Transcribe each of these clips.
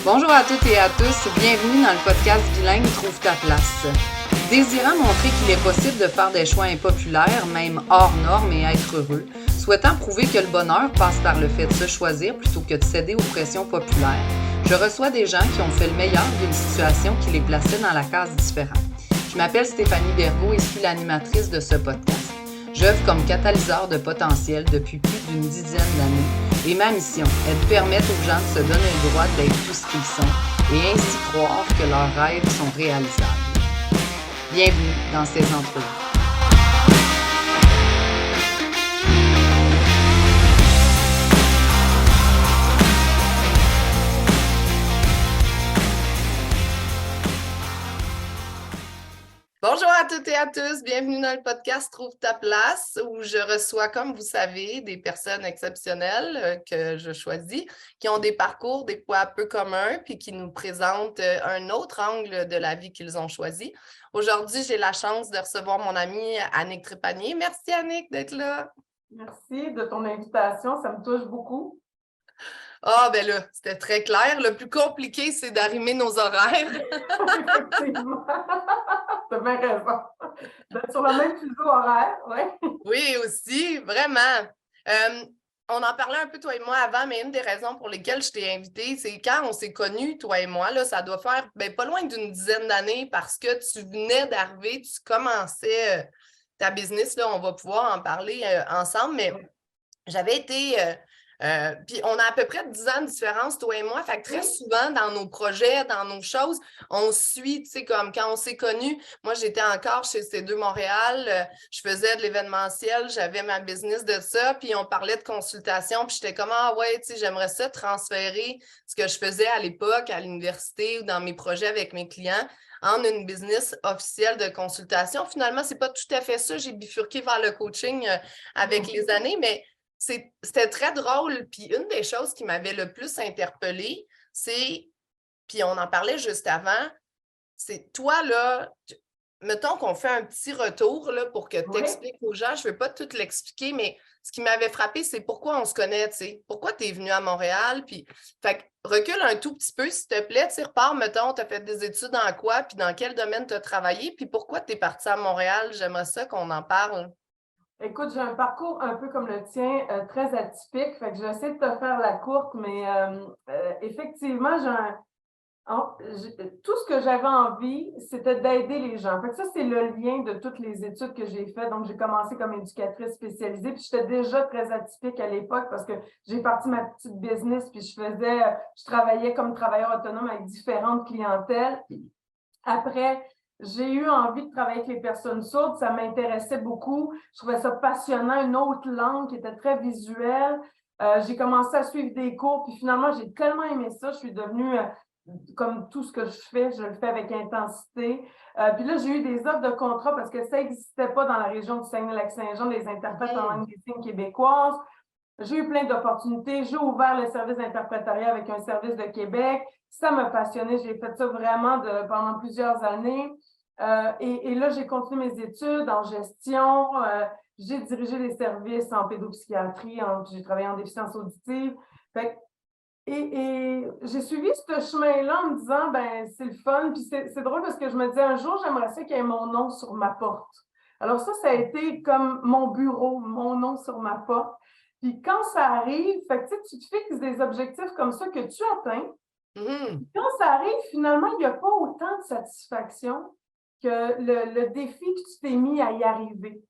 Bonjour à toutes et à tous, bienvenue dans le podcast Bilingue Trouve ta place. Désirant montrer qu'il est possible de faire des choix impopulaires, même hors normes et être heureux, souhaitant prouver que le bonheur passe par le fait de se choisir plutôt que de céder aux pressions populaires, je reçois des gens qui ont fait le meilleur d'une situation qui les plaçait dans la case différente. Je m'appelle Stéphanie Bergaud et suis l'animatrice de ce podcast. J'œuvre comme catalyseur de potentiel depuis plus d'une dizaine d'années et ma mission est de permettre aux gens de se donner le droit d'être tout ce qu'ils sont et ainsi croire que leurs rêves sont réalisables. Bienvenue dans ces entrevues. Bonjour à toutes et à tous, bienvenue dans le podcast Trouve ta place où je reçois, comme vous savez, des personnes exceptionnelles que je choisis, qui ont des parcours des fois peu communs puis qui nous présentent un autre angle de la vie qu'ils ont choisi. Aujourd'hui, j'ai la chance de recevoir mon amie Annick Trépanier. Merci Annick d'être là. Merci de ton invitation, ça me touche beaucoup. Ah, ben là, c'était très clair. Le plus compliqué, c'est d'arrimer nos horaires. Effectivement. Tu as bien raison. D'être sur le même fuseau horaire, oui. Oui, aussi, vraiment. On en parlait un peu, toi et moi, avant, mais une des raisons pour lesquelles je t'ai invitée, c'est quand on s'est connus, toi et moi, là, ça doit faire pas loin d'une dizaine d'années parce que tu venais d'arriver, tu commençais ta business, là, on va pouvoir en parler ensemble, mais j'avais été... puis on a à peu près 10 ans de différence, toi et moi. Fait que très souvent, dans nos projets, dans nos choses, on suit, tu sais, comme quand on s'est connus, moi, j'étais encore chez C2 Montréal, je faisais de l'événementiel, j'avais ma business de ça, puis on parlait de consultation, puis j'étais comme, ah ouais, tu sais, j'aimerais ça transférer ce que je faisais à l'époque à l'université ou dans mes projets avec mes clients en une business officielle de consultation. Finalement, c'est pas tout à fait ça. J'ai bifurqué vers le coaching avec les années, mais c'était très drôle. Puis une des choses qui m'avait le plus interpellée, c'est, puis on en parlait juste avant, c'est toi, là, mettons qu'on fait un petit retour là, pour que tu expliques aux gens. Je ne veux pas tout l'expliquer, mais ce qui m'avait frappé, c'est pourquoi on se connaît, tu sais. Pourquoi tu es venu à Montréal? Puis, fait que recule un tout petit peu, s'il te plaît. Tu sais, repars, mettons, tu as fait des études en quoi, puis dans quel domaine tu as travaillé, puis pourquoi tu es parti à Montréal? J'aimerais ça qu'on en parle. Écoute, j'ai un parcours un peu comme le tien, très atypique, fait que j'essaie de te faire la courte, mais effectivement, tout ce que j'avais envie, c'était d'aider les gens. Fait que ça, c'est le lien de toutes les études que j'ai faites. Donc, j'ai commencé comme éducatrice spécialisée, puis j'étais déjà très atypique à l'époque parce que j'ai parti ma petite business, puis je travaillais comme travailleur autonome avec différentes clientèles. Après, j'ai eu envie de travailler avec les personnes sourdes, ça m'intéressait beaucoup. Je trouvais ça passionnant, une autre langue qui était très visuelle. J'ai commencé à suivre des cours, puis finalement, j'ai tellement aimé ça, je suis devenue, comme tout ce que je fais, je le fais avec intensité. Puis là, j'ai eu des offres de contrat parce que ça n'existait pas dans la région du Saguenay-Lac-Saint-Jean, des interprètes en langue des signes québécoise. J'ai eu plein d'opportunités. J'ai ouvert le service d'interprétariat avec un service de Québec. Ça m'a passionné. J'ai fait ça vraiment pendant plusieurs années. Et là, j'ai continué mes études en gestion. J'ai dirigé des services en pédopsychiatrie. J'ai travaillé en déficience auditive. Et j'ai suivi ce chemin-là en me disant, ben c'est le fun. Puis c'est drôle parce que je me disais, un jour, j'aimerais ça qu'il y ait mon nom sur ma porte. Alors ça a été comme mon bureau, mon nom sur ma porte. Puis quand ça arrive, tu te fixes des objectifs comme ça que tu atteins. Quand ça arrive, finalement, il n'y a pas autant de satisfaction que le défi que tu t'es mis à y arriver.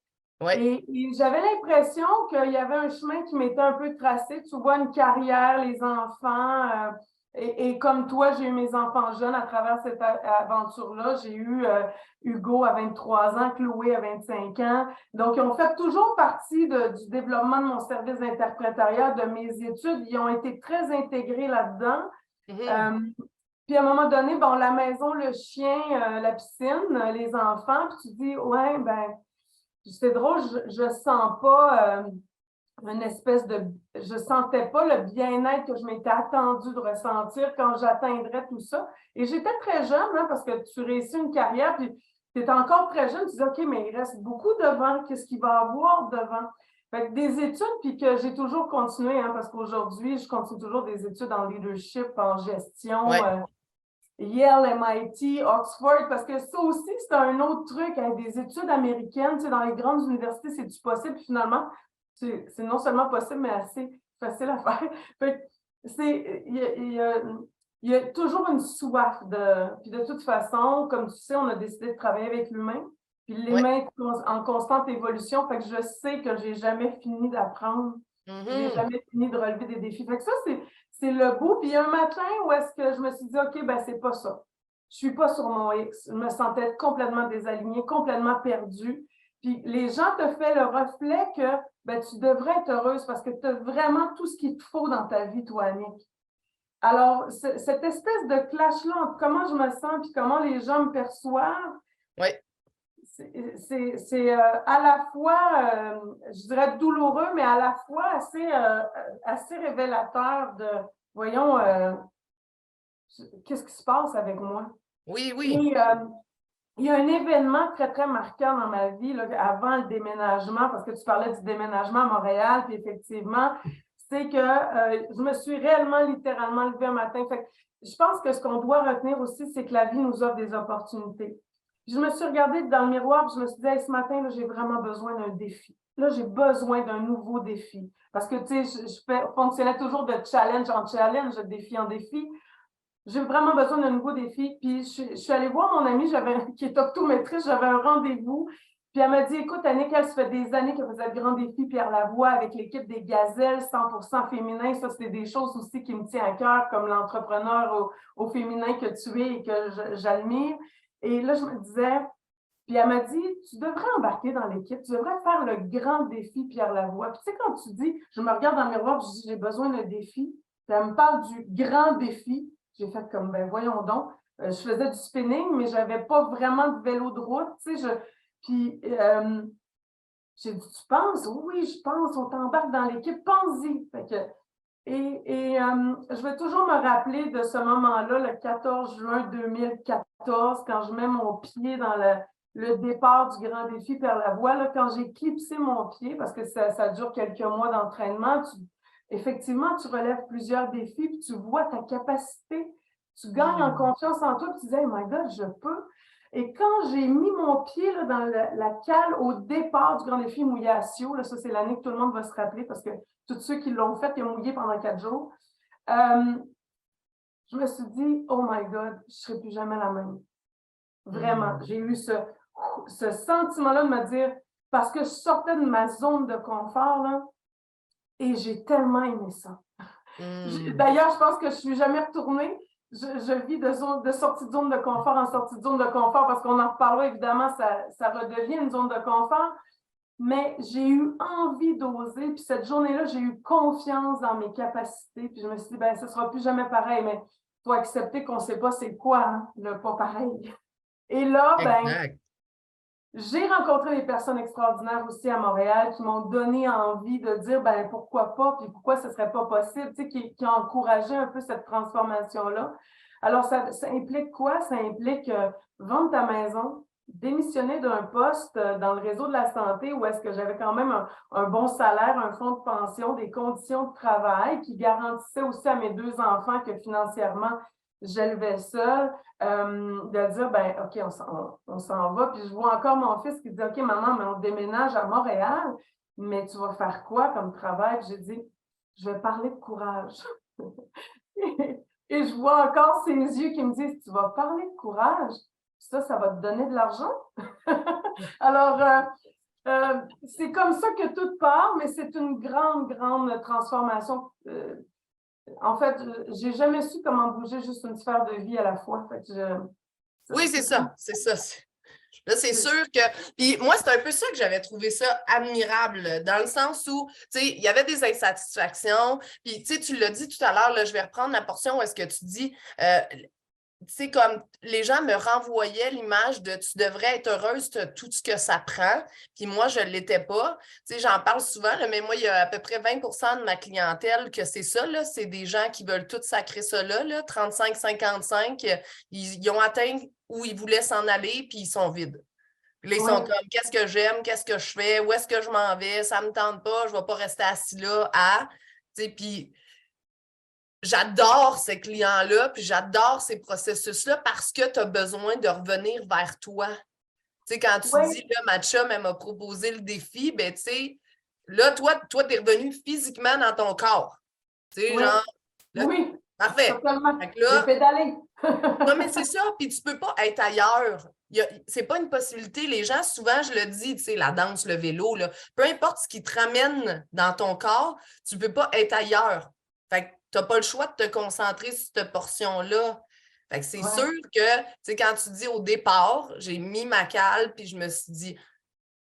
Et j'avais l'impression qu'il y avait un chemin qui m'était un peu tracé. Tu vois, une carrière, les enfants. Et comme toi, j'ai eu mes enfants jeunes à travers cette aventure-là. J'ai eu Hugo à 23 ans, Chloé à 25 ans. Donc, ils ont fait toujours partie du développement de mon service d'interprétariat, de mes études. Ils ont été très intégrés là-dedans. Puis à un moment donné, bon, la maison, le chien, la piscine, les enfants, puis tu dis, ouais, ben, c'est drôle, je sens pas une espèce de... Je sentais pas le bien-être que je m'étais attendue de ressentir quand j'atteindrais tout ça. Et j'étais très jeune, hein, parce que tu réussis une carrière, puis tu es encore très jeune, tu dis, OK, mais il reste beaucoup devant, qu'est-ce qu'il va y avoir devant? Fait que des études, puis que j'ai toujours continué, hein, parce qu'aujourd'hui, je continue toujours des études en leadership, en gestion, Ouais. Yale, MIT, Oxford, parce que ça aussi, c'est un autre truc, hein, des études américaines, tu sais, dans les grandes universités, c'est-tu possible? Puis finalement, c'est non seulement possible, mais assez facile à faire. Fait que il y a toujours une soif de. Puis de toute façon, comme tu sais, on a décidé de travailler avec l'humain. Puis Ouais. l'humain est en constante évolution. Fait que je sais que j'ai jamais fini d'apprendre. J'ai Mhm. jamais fini de relever des défis. Fait que ça, c'est le beau. Puis un matin où est-ce que je me suis dit, OK, ben c'est pas ça. Je suis pas sur mon X. Je me sentais complètement désalignée, complètement perdue. Puis les gens te font le reflet que ben, tu devrais être heureuse parce que tu as vraiment tout ce qu'il te faut dans ta vie, toi, Annick. Alors, cette espèce de clash-là entre comment je me sens et comment les gens me perçoivent, Ouais. c'est à la fois, je dirais, douloureux, mais à la fois assez révélateur de, voyons, qu'est-ce qui se passe avec moi? Oui, Et oui. il y a un événement très, très marquant dans ma vie, là, avant le déménagement, parce que tu parlais du déménagement à Montréal, puis effectivement, c'est que je me suis réellement, littéralement levée un matin. Fait que je pense que ce qu'on doit retenir aussi, c'est que la vie nous offre des opportunités. Puis je me suis regardée dans le miroir, puis je me suis dit, hey, ce matin, là, j'ai vraiment besoin d'un défi. Là, j'ai besoin d'un nouveau défi. Parce que, tu sais, je fonctionnais toujours de challenge en challenge, de défi en défi. J'ai vraiment besoin d'un nouveau défi. Puis je suis allée voir mon amie qui est optométriste, j'avais un rendez-vous. Puis elle m'a dit, écoute, Annick, elle, ça fait des années qu'elle faisait le grand défi Pierre Lavoie avec l'équipe des Gazelles 100% féminin. Ça, c'est des choses aussi qui me tiennent à cœur, comme l'entrepreneur au féminin que tu es et que j'admire. Et là, je me disais, puis elle m'a dit, tu devrais embarquer dans l'équipe, tu devrais faire le grand défi Pierre Lavoie. Puis tu sais, quand tu dis, je me regarde dans le miroir, je dis, j'ai besoin d'un défi, puis elle me parle du grand défi. J'ai fait comme, ben voyons donc. Je faisais du spinning, mais je n'avais pas vraiment de vélo de route. Tu sais, puis j'ai dit, tu penses? Oui, je pense, on t'embarque dans l'équipe, pense-y. Fait que, je vais toujours me rappeler de ce moment-là, le 14 juin 2014, quand je mets mon pied dans le départ du grand défi Pierre Lavoie, là, quand j'ai clipsé mon pied, parce que ça dure quelques mois d'entraînement, effectivement, tu relèves plusieurs défis, puis tu vois ta capacité, tu gagnes en confiance en toi, puis tu dis, hey my God, je peux. Et quand j'ai mis mon pied là, dans la cale au départ du grand défi mouillé à Sio, là, ça c'est l'année que tout le monde va se rappeler parce que tous ceux qui l'ont fait, ils ont mouillé pendant 4 jours, je me suis dit, oh my God, je ne serai plus jamais la même. Vraiment, j'ai eu ce sentiment-là de me dire, parce que je sortais de ma zone de confort, là, et j'ai tellement aimé ça. D'ailleurs, je pense que je ne suis jamais retournée. Je vis de sortie de zone de confort en sortie de zone de confort parce qu'on en reparlera, évidemment, ça redevient une zone de confort. Mais j'ai eu envie d'oser. Puis cette journée-là, j'ai eu confiance dans mes capacités. Puis je me suis dit, ben, ce ne sera plus jamais pareil. Mais il faut accepter qu'on ne sait pas c'est quoi, hein, le pas pareil. Et là, ben, Exact. j'ai rencontré des personnes extraordinaires aussi à Montréal qui m'ont donné envie de dire ben pourquoi pas, puis pourquoi ce ne serait pas possible, tu sais, qui ont encouragé un peu cette transformation-là. Alors, ça implique quoi? Ça implique vendre ta maison, démissionner d'un poste dans le réseau de la santé où est-ce que j'avais quand même un bon salaire, un fonds de pension, des conditions de travail qui garantissaient aussi à mes 2 enfants que financièrement, j'élevais seule. De dire, ben, OK, on s'en va. Puis je vois encore mon fils qui dit, OK, maman, mais on déménage à Montréal, mais tu vas faire quoi comme travail? J'ai dit, je vais parler de courage. Et je vois encore ses yeux qui me disent, tu vas parler de courage, ça va te donner de l'argent. Alors, c'est comme ça que tout part, mais c'est une grande, grande transformation. En fait, j'ai jamais su comment bouger juste une sphère de vie à la fois. Fait que Oui, c'est ça. C'est ça. Là, c'est sûr que. Puis moi, c'est un peu ça que j'avais trouvé ça admirable, dans le sens où, tu sais, il y avait des insatisfactions. Puis, tu sais, tu l'as dit tout à l'heure, là, je vais reprendre la portion où est-ce que tu dis. Tu sais, comme les gens me renvoyaient l'image de tu devrais être heureuse de tout ce que ça prend. Puis moi, je ne l'étais pas. Tu sais, j'en parle souvent, là, mais moi, il y a à peu près 20 de ma clientèle que c'est ça, là. C'est des gens qui veulent tout sacrer ça là, 35-55. Ils ont atteint où ils voulaient s'en aller, puis ils sont vides. Puis là, ils sont comme, qu'est-ce que j'aime, qu'est-ce que je fais, où est-ce que je m'en vais, ça me tente pas, je vais pas rester assis là, tu sais, puis j'adore ces clients-là, puis j'adore ces processus-là parce que tu as besoin de revenir vers toi. Tu sais, quand tu dis, là, ma chum, elle m'a proposé le défi, ben, tu sais, là, toi, tu es revenu physiquement dans ton corps. Tu sais, genre, là, oui, parfait. totalement. Fait que là, J'ai pédalé. non, mais c'est ça, puis tu peux pas être ailleurs. C'est pas une possibilité. Les gens, souvent, je le dis, tu sais, la danse, le vélo, là, peu importe ce qui te ramène dans ton corps, tu peux pas être ailleurs. Fait que tu n'as pas le choix de te concentrer sur cette portion-là. Fait que c'est sûr que, tu sais, quand tu dis au départ, j'ai mis ma cale, puis je me suis dit,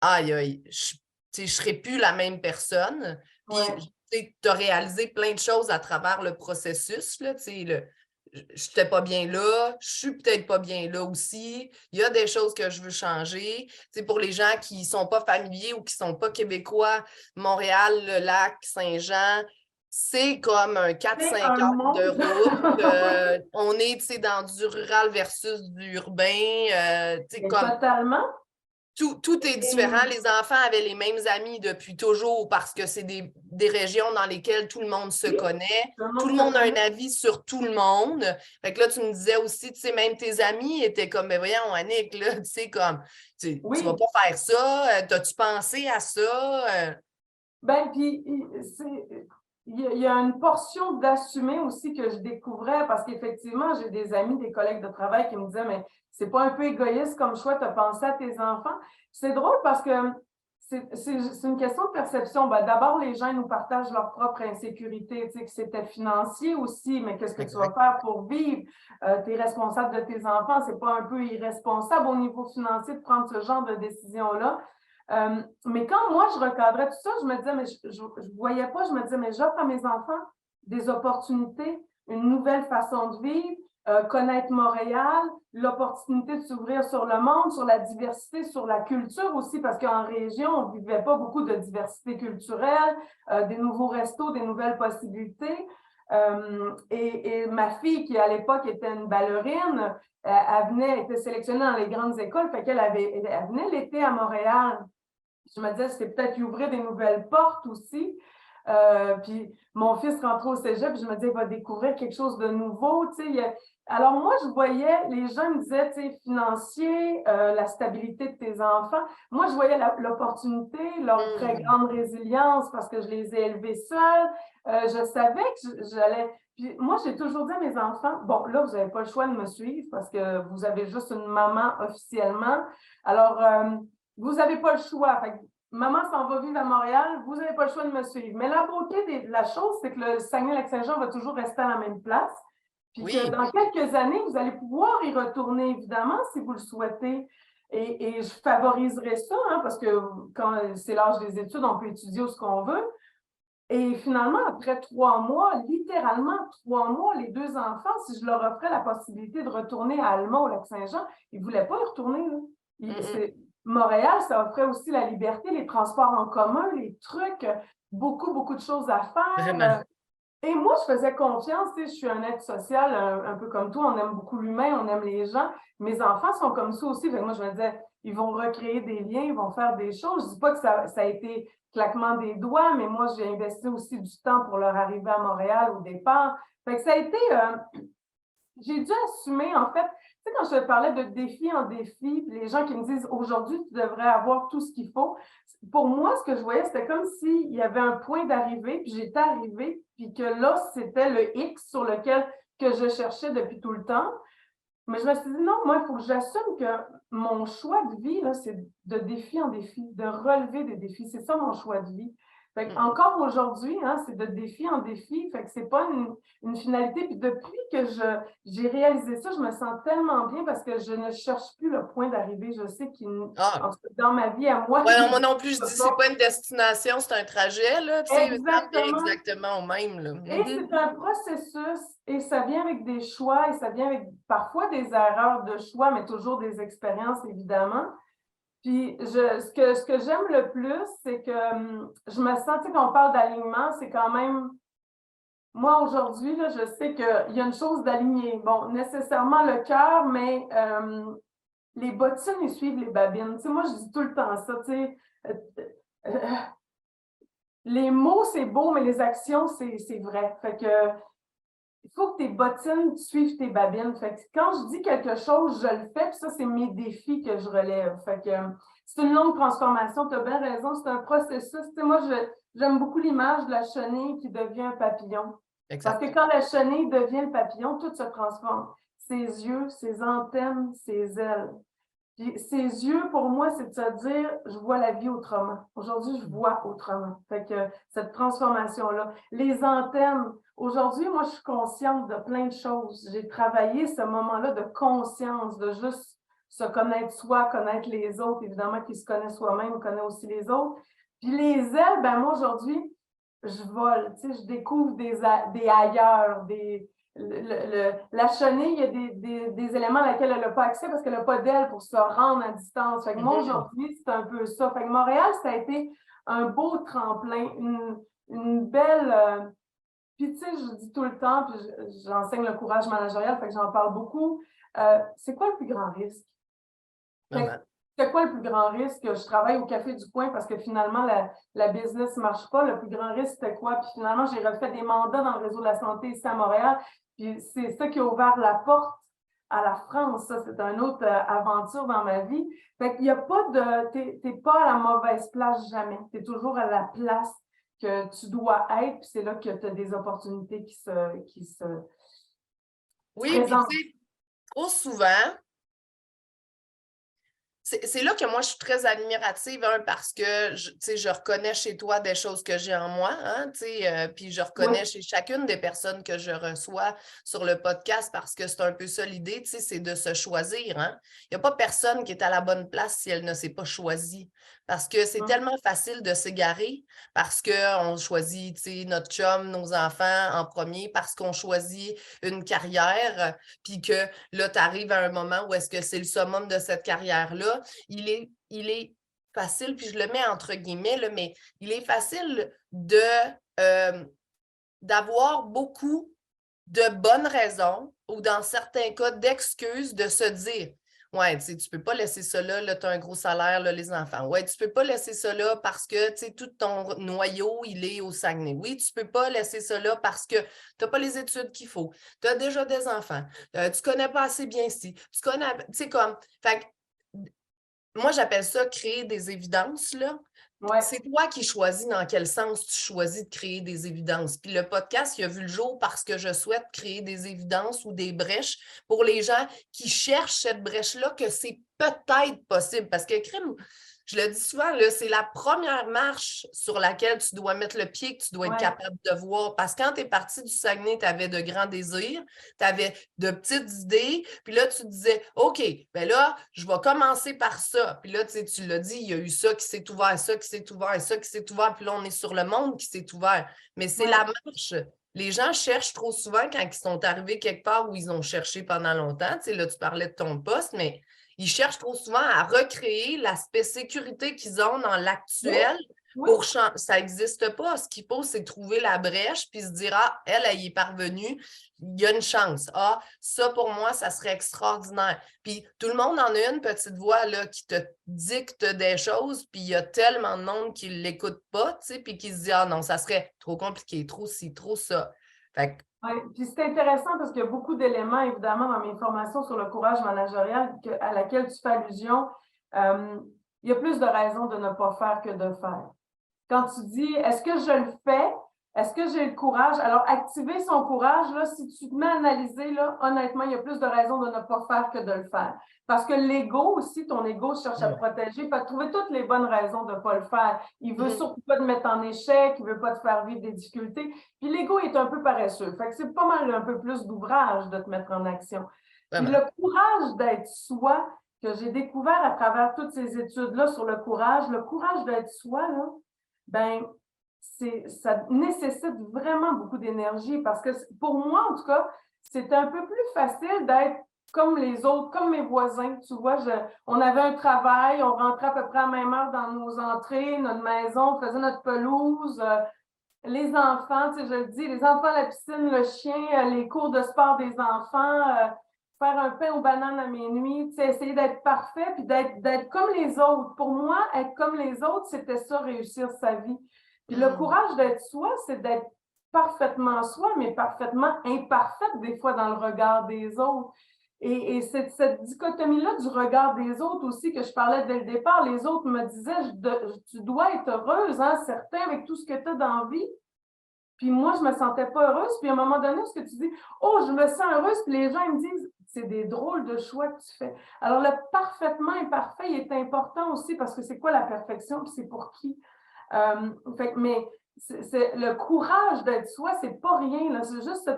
aïe, aïe, je ne serai plus la même personne. Puis, tu as réalisé plein de choses à travers le processus, là, tu sais, je n'étais pas bien là, je suis peut-être pas bien là aussi. Il y a des choses que je veux changer. C'est pour les gens qui ne sont pas familiers ou qui ne sont pas québécois, Montréal, le lac, Saint-Jean, c'est comme un 4-5 heures de route. On est dans du rural versus du urbain. Comme, totalement. tout est différent. Les enfants avaient les mêmes amis depuis toujours parce que c'est des régions dans lesquelles tout le monde se connaît. Tout le monde a un avis sur tout le monde. Fait que là, tu me disais aussi, tu sais, même tes amis étaient comme, mais voyons, Annick, là, tu sais, comme, tu vas pas faire ça. T'as-tu pensé à ça? Ben, puis, il y a une portion d'assumer aussi que je découvrais parce qu'effectivement, j'ai des amis, des collègues de travail qui me disaient, mais c'est pas un peu égoïste comme choix, tu as pensé à tes enfants. C'est drôle parce que c'est une question de perception. Ben, d'abord, les gens nous partagent leur propre insécurité, tu sais, que c'était financier aussi, mais qu'est-ce que tu vas faire pour vivre? Tu es responsable de tes enfants, c'est pas un peu irresponsable au niveau financier de prendre ce genre de décision-là. Mais quand moi, je recadrais tout ça, je me disais, mais je voyais pas, je me disais, mais j'offre à mes enfants des opportunités, une nouvelle façon de vivre, connaître Montréal, l'opportunité de s'ouvrir sur le monde, sur la diversité, sur la culture aussi, parce qu'en région, on ne vivait pas beaucoup de diversité culturelle, des nouveaux restos, des nouvelles possibilités. Et ma fille, qui à l'époque était une ballerine, elle était sélectionnée dans les grandes écoles, fait qu'elle elle venait l'été à Montréal. Je me disais, c'était peut-être y ouvrir des nouvelles portes aussi. Puis mon fils rentrait au cégep, puis je me disais, il va découvrir quelque chose de nouveau. Alors moi, je voyais, les gens me disaient, tu sais, financier, la stabilité de tes enfants. Moi, je voyais l'opportunité, leur très grande résilience parce que je les ai élevés seuls. Je savais que j'allais... Puis moi, j'ai toujours dit à mes enfants, bon, là, vous n'avez pas le choix de me suivre parce que vous avez juste une maman officiellement. Alors, vous n'avez pas le choix. Fait que maman s'en va vivre à Montréal, vous n'avez pas le choix de me suivre. Mais la beauté de la chose, c'est que le Saguenay-Lac-Saint-Jean va toujours rester à la même place. Puis que dans quelques années, vous allez pouvoir y retourner, évidemment, si vous le souhaitez. Et je favoriserai ça, hein, parce que quand c'est l'âge des études, on peut étudier où ce qu'on veut. Et finalement, après 3 mois, littéralement 3 mois, les deux enfants, si je leur offrais la possibilité de retourner à Alma, au Lac-Saint-Jean, ils ne voulaient pas y retourner. Montréal, ça offrait aussi la liberté, les transports en commun, les trucs, beaucoup, beaucoup de choses à faire. Vraiment. Et moi, je faisais confiance, je suis un être social, un peu comme toi, on aime beaucoup l'humain, on aime les gens. Mes enfants sont comme ça aussi. Moi, je me disais, ils vont recréer des liens, ils vont faire des choses. Je ne dis pas que ça a été claquement des doigts, mais moi, j'ai investi aussi du temps pour leur arriver à Montréal au départ. Fait que ça a été, j'ai dû assumer, en fait, tu sais, quand je te parlais de défi en défi, les gens qui me disent aujourd'hui, tu devrais avoir tout ce qu'il faut. Pour moi, ce que je voyais, c'était comme s'il y avait un point d'arrivée, puis j'étais arrivée, puis que là, c'était le X sur lequel que je cherchais depuis tout le temps. Mais je me suis dit, non, moi, il faut que j'assume que mon choix de vie, là, c'est de défi en défi, de relever des défis. C'est ça mon choix de vie. Encore aujourd'hui, hein, c'est de défi en défi. Fait que c'est pas une finalité. Puis depuis que j'ai réalisé ça, je me sens tellement bien parce que je ne cherche plus le point d'arrivée. Je sais dans ma vie à moi. Ouais, non, moi non plus, je dis c'est pas une destination, c'est un trajet, là. Exactement au même, là. Et c'est un processus et ça vient avec des choix et ça vient avec parfois des erreurs de choix, mais toujours des expériences, évidemment. Puis, ce que j'aime le plus, c'est que je me sens, tu sais, quand on parle d'alignement, c'est quand même, moi, aujourd'hui, là, je sais qu'il y a une chose d'alignée. Bon, nécessairement le cœur, mais les bottines, ils suivent les babines. Tu sais, moi, je dis tout le temps ça, tu sais. Euh, les mots, c'est beau, mais les actions, c'est vrai. Fait que il faut que tes bottines suivent tes babines. Fait que quand je dis quelque chose, je le fais, puis ça, c'est mes défis que je relève. Fait que c'est une longue transformation, tu as bien raison, c'est un processus. Tu sais, moi, j'aime beaucoup l'image de la chenille qui devient un papillon. Parce que Exact. quand la chenille devient le papillon, tout se transforme. Ses yeux, ses antennes, ses ailes. Puis ses yeux, pour moi, c'est de se dire, je vois la vie autrement. Aujourd'hui, je vois autrement. Fait que cette transformation-là. Les antennes. Aujourd'hui, moi, je suis consciente de plein de choses. J'ai travaillé ce moment-là de conscience, de juste se connaître soi, connaître les autres. Évidemment, qui se connaît soi-même, connaît aussi les autres. Puis les ailes, ben moi, aujourd'hui, je vole. Tu sais, je découvre des ailleurs, la chenille, il y a des éléments à laquelle elle n'a pas accès parce qu'elle n'a pas d'aile pour se rendre à distance. Fait que moi, aujourd'hui, c'est un peu ça. Fait que Montréal, ça a été un beau tremplin, une belle. Puis, tu sais, je dis tout le temps, puis j'enseigne le courage managérial, fait que j'en parle beaucoup. C'est quoi le plus grand risque? C'est quoi le plus grand risque? Je travaille au Café du Coin parce que finalement, la business ne marche pas. Le plus grand risque, c'était quoi? Puis finalement, j'ai refait des mandats dans le réseau de la santé ici à Montréal. Puis c'est ça qui a ouvert la porte à la France. Ça, c'est une autre aventure dans ma vie. Fait qu'il n'y a pas de... T'es pas à la mauvaise place jamais. Tu es toujours à la place que tu dois être. Puis c'est là que tu as des opportunités qui se Oui, puis présentent. tu sais, trop souvent, c'est là que moi, je suis très admirative, parce que je reconnais chez toi des choses que j'ai en moi, hein, puis je reconnais chez chacune des personnes que je reçois sur le podcast parce que c'est un peu ça l'idée, c'est de se choisir. Hein. Il n'y a pas personne qui est à la bonne place si elle ne s'est pas choisie. Parce que c'est tellement facile de s'égarer parce qu'on choisit notre chum, nos enfants en premier, parce qu'on choisit une carrière, puis que là, tu arrives à un moment où est-ce que c'est le summum de cette carrière-là. Il est facile, puis je le mets entre guillemets, là, mais il est facile d'avoir beaucoup de bonnes raisons ou dans certains cas d'excuses de se dire ouais, tu ne peux pas laisser ça là, tu as un gros salaire, là, les enfants. Ouais, tu ne peux pas laisser ça là parce que tout ton noyau, il est au Saguenay. Oui, tu ne peux pas laisser ça là parce que tu n'as pas les études qu'il faut. Tu as déjà des enfants. Tu ne connais pas assez bien ci. Tu connais, tu sais, comme. Fait moi, j'appelle ça créer des évidences, là. Ouais. C'est toi qui choisis dans quel sens tu choisis de créer des évidences. Puis le podcast, il a vu le jour parce que je souhaite créer des évidences ou des brèches pour les gens qui cherchent cette brèche-là, que c'est peut-être possible. Parce que, crime, je le dis souvent, là, c'est la première marche sur laquelle tu dois mettre le pied, que tu dois être capable de voir. Parce que quand tu es parti du Saguenay, tu avais de grands désirs, tu avais de petites idées, puis là, tu te disais, OK, ben là, je vais commencer par ça. Puis là, tu l'as dit, il y a eu ça qui s'est ouvert, ça qui s'est ouvert, ça qui s'est ouvert, puis là, on est sur le monde qui s'est ouvert. Mais c'est la marche. Les gens cherchent trop souvent quand ils sont arrivés quelque part où ils ont cherché pendant longtemps. Tu sais, là, tu parlais de ton poste, mais ils cherchent trop souvent à recréer l'aspect sécurité qu'ils ont dans l'actuel. Pour ça n'existe pas. Ce qu'il faut, c'est trouver la brèche puis se dire, ah, elle y est parvenue, il y a une chance. Ah, ça, pour moi, ça serait extraordinaire. Puis tout le monde en a une petite voix là, qui te dicte des choses, puis il y a tellement de monde qui ne l'écoute pas, tu sais, puis qui se dit, ah non, ça serait trop compliqué, trop ci, trop ça. Fait que oui, puis c'est intéressant parce qu'il y a beaucoup d'éléments, évidemment, dans mes formations sur le courage managérial à laquelle tu fais allusion. Il y a plus de raisons de ne pas faire que de faire. Quand tu dis, est-ce que je le fais? Est-ce que j'ai le courage? Alors, activer son courage, là, si tu te mets à analyser, là, honnêtement, il y a plus de raisons de ne pas faire que de le faire. Parce que l'ego aussi, ton ego cherche à te protéger, peut trouver toutes les bonnes raisons de ne pas le faire. Il veut surtout pas te mettre en échec, il veut pas te faire vivre des difficultés. Puis l'ego est un peu paresseux. Fait que c'est pas mal un peu plus d'ouvrage de te mettre en action. Puis le courage d'être soi, que j'ai découvert à travers toutes ces études-là sur le courage d'être soi, là, ben, ça nécessite vraiment beaucoup d'énergie parce que pour moi, en tout cas, c'est un peu plus facile d'être comme les autres, comme mes voisins. Tu vois, on avait un travail, on rentrait à peu près à la même heure dans nos entrées, notre maison, on faisait notre pelouse. Les enfants, tu sais, je le dis, les enfants à la piscine, le chien, les cours de sport des enfants. faire un pain aux bananes à minuit, tu sais, essayer d'être parfait, puis d'être comme les autres. Pour moi, être comme les autres, c'était ça, réussir sa vie. Puis le courage d'être soi, c'est d'être parfaitement soi, mais parfaitement imparfaite des fois dans le regard des autres. Et c'est cette dichotomie-là du regard des autres aussi que je parlais dès le départ. Les autres me disaient, tu dois être heureuse, hein, certain, avec tout ce que tu as dans la vie. Puis moi, je me sentais pas heureuse. Puis à un moment donné, ce que tu dis, oh, je me sens heureuse, puis les gens ils me disent, c'est des drôles de choix que tu fais. Alors, le parfaitement imparfait, il est important aussi parce que c'est quoi la perfection, puis c'est pour qui? Mais le courage d'être soi, c'est pas rien, là. C'est juste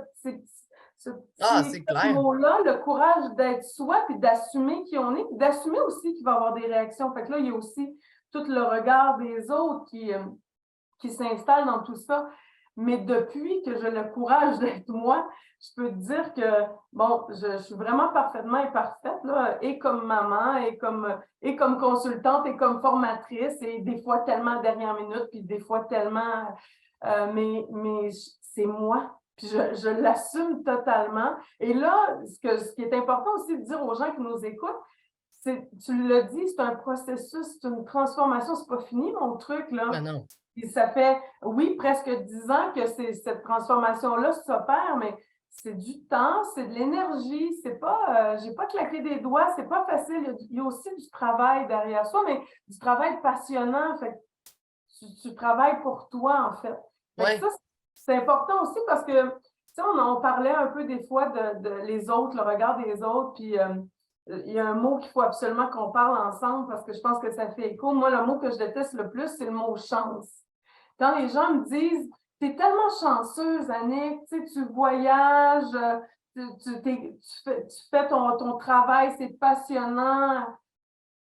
ce petit mot-là, le courage d'être soi, puis d'assumer qui on est, puis d'assumer aussi qu'il va y avoir des réactions. Fait que là, il y a aussi tout le regard des autres qui s'installe dans tout ça. Mais depuis que j'ai le courage d'être moi, je peux te dire que, bon, je suis vraiment parfaitement imparfaite, là, et comme maman, et comme consultante, et comme formatrice, et des fois tellement dernière minute, puis des fois tellement... mais c'est moi, puis je l'assume totalement. Et là, ce qui est important aussi de dire aux gens qui nous écoutent, tu l'as dit, c'est un processus, c'est une transformation, c'est pas fini mon truc, là. Ben non. Et ça fait, oui, presque 10 ans que cette transformation-là s'opère, mais c'est du temps, c'est de l'énergie, c'est pas, j'ai pas claqué des doigts, c'est pas facile. Il y a aussi du travail derrière soi, mais du travail passionnant. Fait que tu travailles pour toi, en fait. Fait que ça, c'est important aussi parce que, tu sais, on parlait un peu des fois de les autres, le regard des autres, puis il y a un mot qu'il faut absolument qu'on parle ensemble parce que je pense que ça fait écho. Moi, le mot que je déteste le plus, c'est le mot chance. Quand les gens me disent « T'es tellement chanceuse, Annick, tu sais, tu voyages, tu fais ton travail, c'est passionnant. »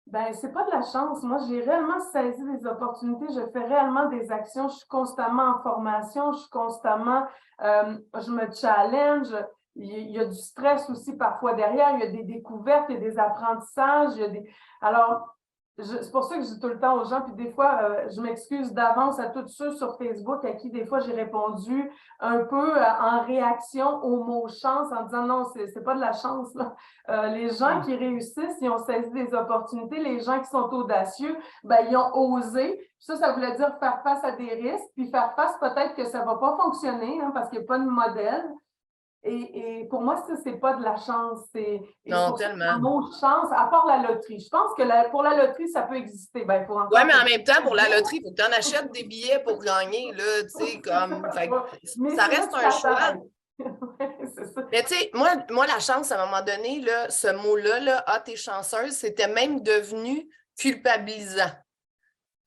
Ben, c'est pas de la chance. Moi, j'ai réellement saisi des opportunités, je fais réellement des actions, je suis constamment en formation, je me challenge. Il y a du stress aussi parfois derrière, il y a des découvertes, il y a des apprentissages, Alors, c'est pour ça que je dis tout le temps aux gens, puis des fois, je m'excuse d'avance à tous ceux sur Facebook à qui des fois j'ai répondu un peu en réaction au mot chance en disant non, c'est pas de la chance, là. Les gens qui réussissent, ils ont saisi des opportunités. Les gens qui sont audacieux, ben, ils ont osé. Ça voulait dire faire face à des risques, puis faire face peut-être que ça va pas fonctionner, hein, parce qu'il n'y a pas de modèle. Et pour moi, ça, c'est pas de la chance. Non, tellement. Le mot chance, à part la loterie. Je pense que pour la loterie, ça peut exister. Ben, oui, mais en même temps, pour la loterie, il faut que tu en achètes des billets pour gagner, là, tu sais, comme... ça reste un choix. Mais tu sais, moi, la chance, à un moment donné, là, ce mot-là, là, ah, t'es chanceuse, c'était même devenu culpabilisant.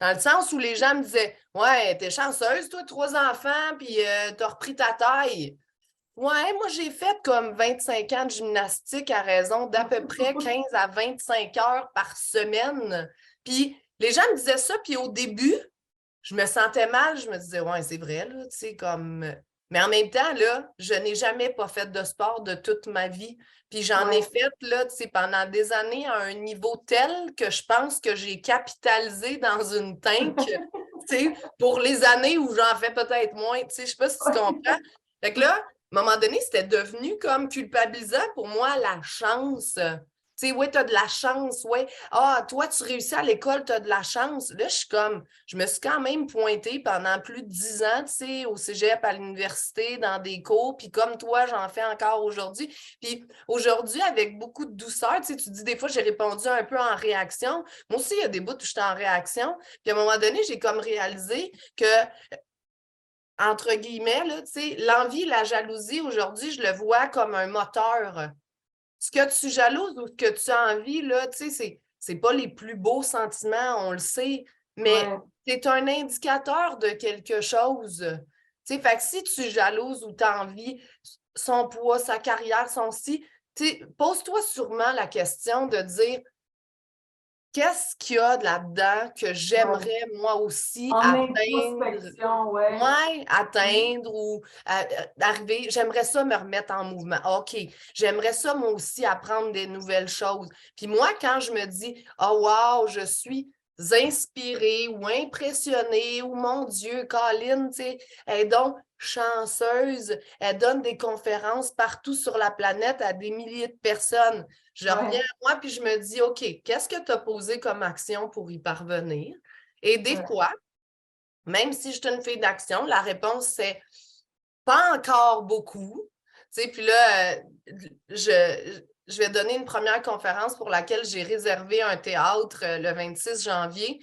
Dans le sens où les gens me disaient, ouais, t'es chanceuse, toi, 3 enfants, puis t'as repris ta taille. Ouais, moi, j'ai fait comme 25 ans de gymnastique à raison d'à peu près 15 à 25 heures par semaine. Puis les gens me disaient ça, puis au début, je me sentais mal, je me disais, ouais, c'est vrai, là, tu sais, comme... Mais en même temps, là, je n'ai jamais pas fait de sport de toute ma vie. Puis j'en ai fait, là, tu sais, pendant des années à un niveau tel que je pense que j'ai capitalisé dans une tank, tu sais, pour les années où j'en fais peut-être moins, tu sais, je sais pas si tu comprends. Fait que là, à un moment donné, c'était devenu comme culpabilisant pour moi, la chance. Tu sais, oui, tu as de la chance, oui. Ah, toi, tu réussis à l'école, tu as de la chance. Là, je me suis quand même pointée pendant plus de 10 ans, tu sais, au cégep, à l'université, dans des cours, puis comme toi, j'en fais encore aujourd'hui. Puis aujourd'hui, avec beaucoup de douceur, tu sais, tu dis des fois, j'ai répondu un peu en réaction. Moi aussi, il y a des bouts où j'étais en réaction. Puis à un moment donné, j'ai comme réalisé que entre guillemets, là, l'envie et la jalousie, aujourd'hui, je le vois comme un moteur. Ce que tu jalouses ou ce que tu as envie, là, c'est pas les plus beaux sentiments, on le sait, mais c'est un indicateur de quelque chose. Fait que si tu jalouses ou tu as envie, son poids, sa carrière, son si, pose-toi sûrement la question de dire qu'est-ce qu'il y a là-dedans que j'aimerais moi aussi atteindre ou arriver? J'aimerais ça me remettre en mouvement. OK, j'aimerais ça moi aussi apprendre des nouvelles choses. Puis moi, quand je me dis « Oh wow, je suis inspirer ou impressionner ou mon Dieu, Colin, tu sais, elle est donc chanceuse, elle donne des conférences partout sur la planète à des milliers de personnes. Je reviens à moi puis je me dis, OK, qu'est-ce que tu as posé comme action pour y parvenir? Et des fois, même si je suis une fille d'action, la réponse c'est pas encore beaucoup. Tu sais, puis là, je vais donner une première conférence pour laquelle j'ai réservé un théâtre le 26 janvier.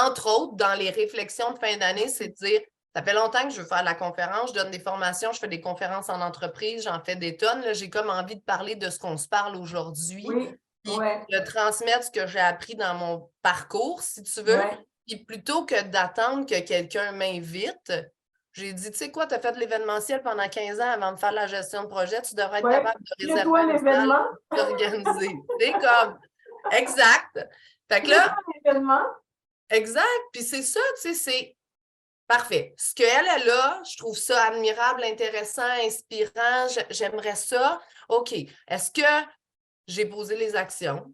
Entre autres, dans les réflexions de fin d'année, c'est de dire, ça fait longtemps que je veux faire de la conférence, je donne des formations, je fais des conférences en entreprise, j'en fais des tonnes. Là, j'ai comme envie de parler de ce qu'on se parle aujourd'hui, puis de transmettre ce que j'ai appris dans mon parcours, si tu veux. Puis plutôt que d'attendre que quelqu'un m'invite, j'ai dit, tu sais quoi, tu as fait de l'événementiel pendant 15 ans avant de faire la gestion de projet, tu devrais être capable de réserver une salle, d'organiser. C'est comme, exact. Fait que là, exact. Puis c'est ça, tu sais, c'est parfait. Ce qu'elle est là, je trouve ça admirable, intéressant, inspirant. J'aimerais ça. OK. Est-ce que j'ai posé les actions?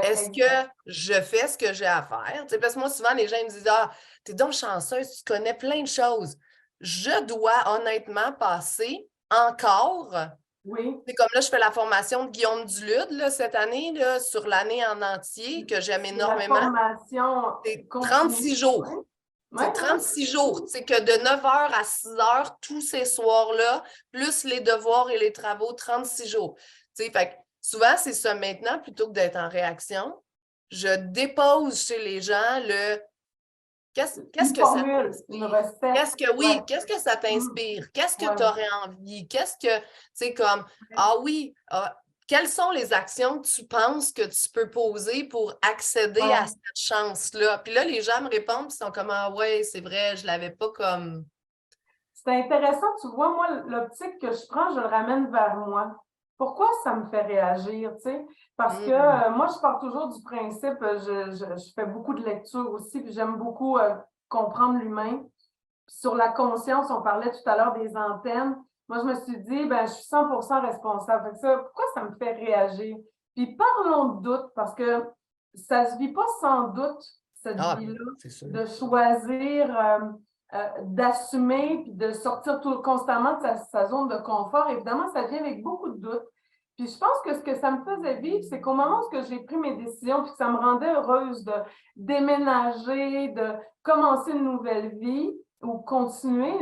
Est-ce que je fais ce que j'ai à faire? Tu sais, parce que moi, souvent, les gens me disent, ah, t'es donc chanceuse, tu connais plein de choses. Je dois honnêtement passer encore. C'est comme là, je fais la formation de Guillaume Dulude là, cette année, là, sur l'année en entier, que j'aime énormément. C'est 36 jours. C'est 36 jours. C'est que de 9h à 6h, tous ces soirs-là, plus les devoirs et les travaux, 36 jours. Tu sais, fait que souvent, c'est ça maintenant, plutôt que d'être en réaction. Je dépose chez les gens le qu'est-ce que ça t'inspire? Qu'est-ce que ça t'inspire? Qu'est-ce que tu aurais envie? Qu'est-ce que, tu sais, comme, quelles sont les actions que tu penses que tu peux poser pour accéder à cette chance-là? Puis là, les gens me répondent, puis ils sont comme, ah ouais, c'est vrai, je l'avais pas comme... C'est intéressant, tu vois, moi, l'optique que je prends, je le ramène vers moi. Pourquoi ça me fait réagir, tu sais? Parce que moi, je pars toujours du principe, je fais beaucoup de lecture aussi, puis j'aime beaucoup comprendre l'humain. Sur la conscience, on parlait tout à l'heure des antennes. Moi, je me suis dit, ben, je suis 100% responsable. Fait que ça, pourquoi ça me fait réagir? Puis parlons de doute, parce que ça se vit pas sans doute, cette vie-là, de choisir... d'assumer puis de sortir constamment de sa zone de confort. Évidemment, ça vient avec beaucoup de doutes. Puis je pense que ce que ça me faisait vivre, c'est qu'au moment où j'ai pris mes décisions puis que ça me rendait heureuse de déménager, de commencer une nouvelle vie ou continuer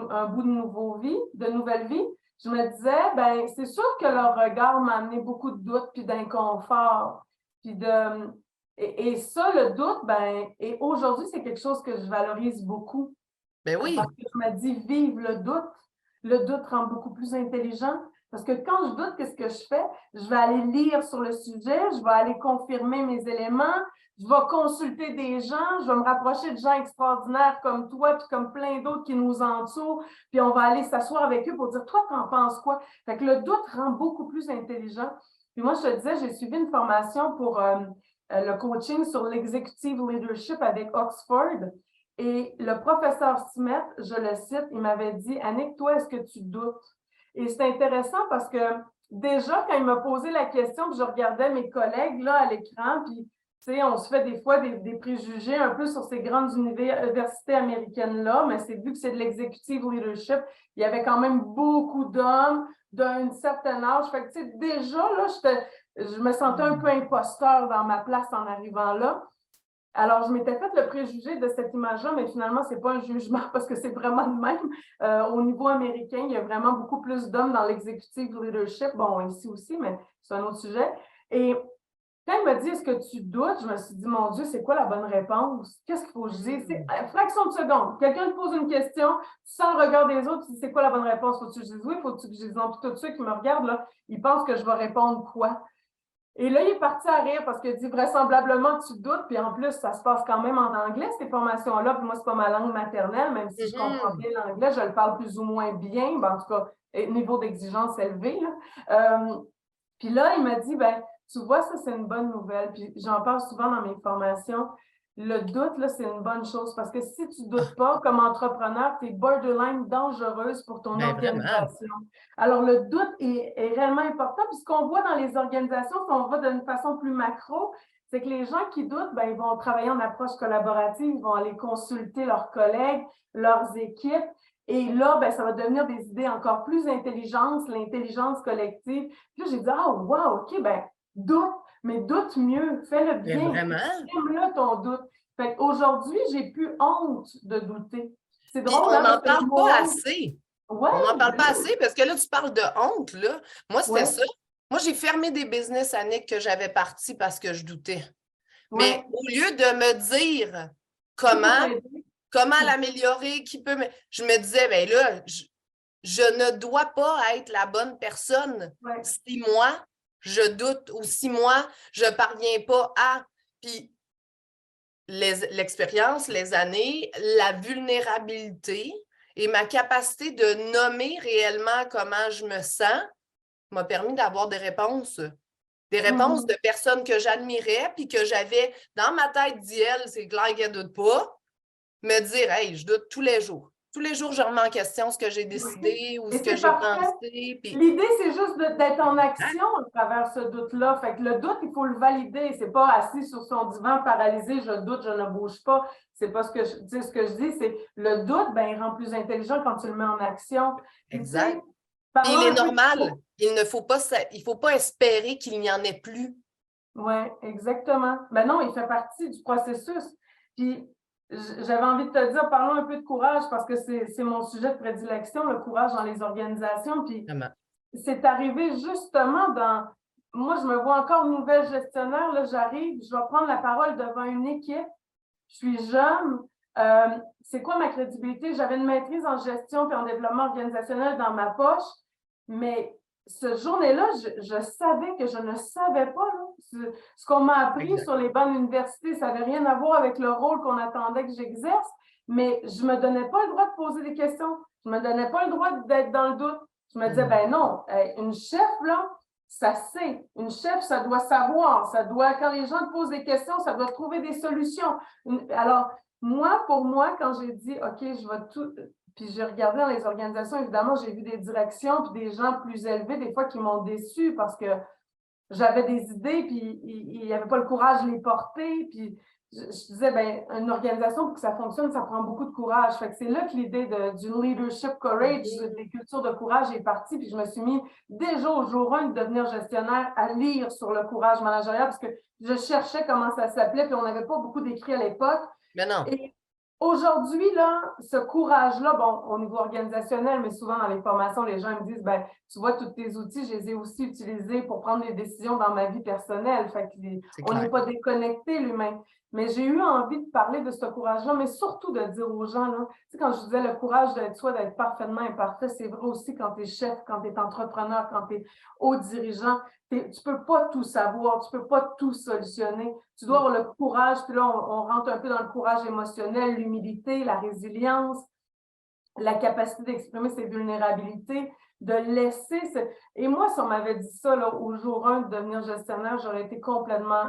un bout de nouvelle vie, je me disais, ben c'est sûr que leur regard m'a amené beaucoup de doutes puis d'inconfort. Puis et ça, le doute, ben, et aujourd'hui, c'est quelque chose que je valorise beaucoup. Ben oui. Parce que je me dis, vive le doute. Le doute rend beaucoup plus intelligent. Parce que quand je doute, qu'est-ce que je fais? Je vais aller lire sur le sujet, je vais aller confirmer mes éléments, je vais consulter des gens, je vais me rapprocher de gens extraordinaires comme toi, puis comme plein d'autres qui nous entourent, puis on va aller s'asseoir avec eux pour dire, toi, t'en penses quoi? Fait que le doute rend beaucoup plus intelligent. Puis moi, je te disais, j'ai suivi une formation pour le coaching sur l'executive leadership avec Oxford. Et le professeur Smet, je le cite, il m'avait dit, Annick, toi, est-ce que tu doutes? Et c'est intéressant parce que déjà, quand il m'a posé la question, puis je regardais mes collègues là à l'écran, puis tu sais, on se fait des fois des préjugés un peu sur ces grandes universités américaines-là, mais c'est vu que c'est de l'executive leadership, il y avait quand même beaucoup d'hommes d'un certain âge. Fait que tu sais, déjà, là, je me sentais un peu imposteur dans ma place en arrivant là. Alors, je m'étais fait le préjugé de cette image-là, mais finalement, ce n'est pas un jugement parce que c'est vraiment le même. Au niveau américain, il y a vraiment beaucoup plus d'hommes dans l'executive leadership. Bon, ici aussi, mais c'est un autre sujet. Et quand il m'a dit, est-ce que tu doutes? Je me suis dit, mon Dieu, c'est quoi la bonne réponse? Qu'est-ce qu'il faut que je dise? C'est fraction de seconde. Quelqu'un te pose une question, tu sens le regard des autres, tu dis, c'est quoi la bonne réponse? Faut-tu que je dise oui? Faut-tu que je dise non? Puis tous ceux qui me regardent, là, ils pensent que je vais répondre quoi? Et là, il est parti à rire parce qu'il dit vraisemblablement tu doutes, puis en plus, ça se passe quand même en anglais, ces formations-là. Puis moi, c'est pas ma langue maternelle, même si je comprends bien l'anglais, je le parle plus ou moins bien, ben, en tout cas, niveau d'exigence élevé. Puis là, il m'a dit, ben, tu vois, ça, c'est une bonne nouvelle. Puis j'en parle souvent dans mes formations. le doute, là, c'est une bonne chose parce que si tu ne doutes pas, comme entrepreneur, tu es borderline dangereuse pour ton Ben vraiment. organisation. Alors, le doute est réellement important. Puis ce qu'on voit dans les organisations, si on va d'une façon plus macro, c'est que les gens qui doutent, ben, ils vont travailler en approche collaborative, ils vont aller consulter leurs collègues, leurs équipes. Et là, ben, ça va devenir des idées encore plus intelligentes, l'intelligence collective. Puis là, j'ai dit, ah, wow, OK, ben, doute, mais doute mieux, fais-le Ben bien, vraiment. exprime-le ton doute. Fait qu'aujourd'hui, j'ai plus honte de douter. C'est Puis drôle, on hein, n'en parce que le parle mot pas honte, assez. ouais, On n'en parle ben pas oui, assez parce que là, tu parles de honte, là. Moi, c'était ouais, ça. Moi, j'ai fermé des business, Annick, que j'avais partis parce que je doutais. Mais ouais, au lieu de me dire qui peut comment, t'aider? comment l'améliorer, qui peut me... Je me disais, ben là, je ne dois pas être la bonne personne Ouais. si moi, je doute ou si moi, je ne parviens pas à. Puis l'expérience, les années, la vulnérabilité et ma capacité de nommer réellement comment je me sens m'a permis d'avoir des réponses. Des réponses Mhm. de personnes que j'admirais, puis que j'avais dans ma tête dit elle, c'est clair qu'elle ne doute pas, me dire, hey, je doute tous les jours. Tous les jours, je remets en question ce que j'ai Oui. décidé ou Et ce que c'est j'ai parfait. pensé. Puis, L'idée, c'est juste d'être en action à travers ce doute-là. Fait que le doute, il faut le valider. C'est pas assis sur son divan paralysé, je doute, je ne bouge pas. C'est pas ce que je dis. Ce que je dis, c'est le doute, ben, il rend plus intelligent quand tu le mets en action. Puis, tu sais, exact. Puis il parlons est un peu normal. Il faut pas espérer qu'il n'y en ait plus. Oui, exactement. Ben non, il fait partie du processus. Puis, j'avais envie de te dire, parlons un peu de courage parce que c'est mon sujet de prédilection, le courage dans les organisations. Puis, Vraiment. c'est arrivé justement dans... Moi, je me vois encore nouvelle gestionnaire. Là, j'arrive, je vais prendre la parole devant une équipe. Je suis jeune. C'est quoi ma crédibilité? J'avais une maîtrise en gestion et en développement organisationnel dans ma poche, mais ce journée-là, je savais que je ne savais pas. Là, ce qu'on m'a appris Exact. sur les bancs d'université, ça n'avait rien à voir avec le rôle qu'on attendait que j'exerce, mais je ne me donnais pas le droit de poser des questions. Je ne me donnais pas le droit d'être dans le doute. Je me disais, ben non, une chef, là, ça sait. Une chef, ça doit savoir. Ça doit, quand les gens te posent des questions, ça doit trouver des solutions. Alors, moi, pour moi, quand j'ai dit, OK, je vais tout. Puis j'ai regardé dans les organisations, évidemment, j'ai vu des directions, puis des gens plus élevés, des fois, qui m'ont déçu parce que j'avais des idées, puis il n'y avait pas le courage de les porter. Puis je disais, ben, une organisation, pour que ça fonctionne, ça prend beaucoup de courage. Fait que c'est là que l'idée du leadership courage, des cultures de courage est partie. Puis je me suis mis déjà au jour 1 de devenir gestionnaire à lire sur le courage managérial parce que je cherchais comment ça s'appelait, puis on n'avait pas beaucoup d'écrits à l'époque. Mais non. Et aujourd'hui, là, ce courage-là, bon, au niveau organisationnel, mais souvent dans les formations, les gens me disent, ben, tu vois, tous tes outils, je les ai aussi utilisés pour prendre des décisions dans ma vie personnelle. Fait C'est qu'on n'est clair. pas déconnecté, l'humain. Mais j'ai eu envie de parler de ce courage-là, mais surtout de dire aux gens, là, tu sais, quand je disais le courage d'être soi, d'être parfaitement imparfait, c'est vrai aussi quand tu es chef, quand tu es entrepreneur, quand tu es haut dirigeant. Tu ne peux pas tout savoir, tu ne peux pas tout solutionner. Tu dois avoir le courage, puis là, on rentre un peu dans le courage émotionnel, l'humilité, la résilience, la capacité d'exprimer ses vulnérabilités, de laisser... Et moi, si on m'avait dit ça là, au jour 1 de devenir gestionnaire, j'aurais été complètement,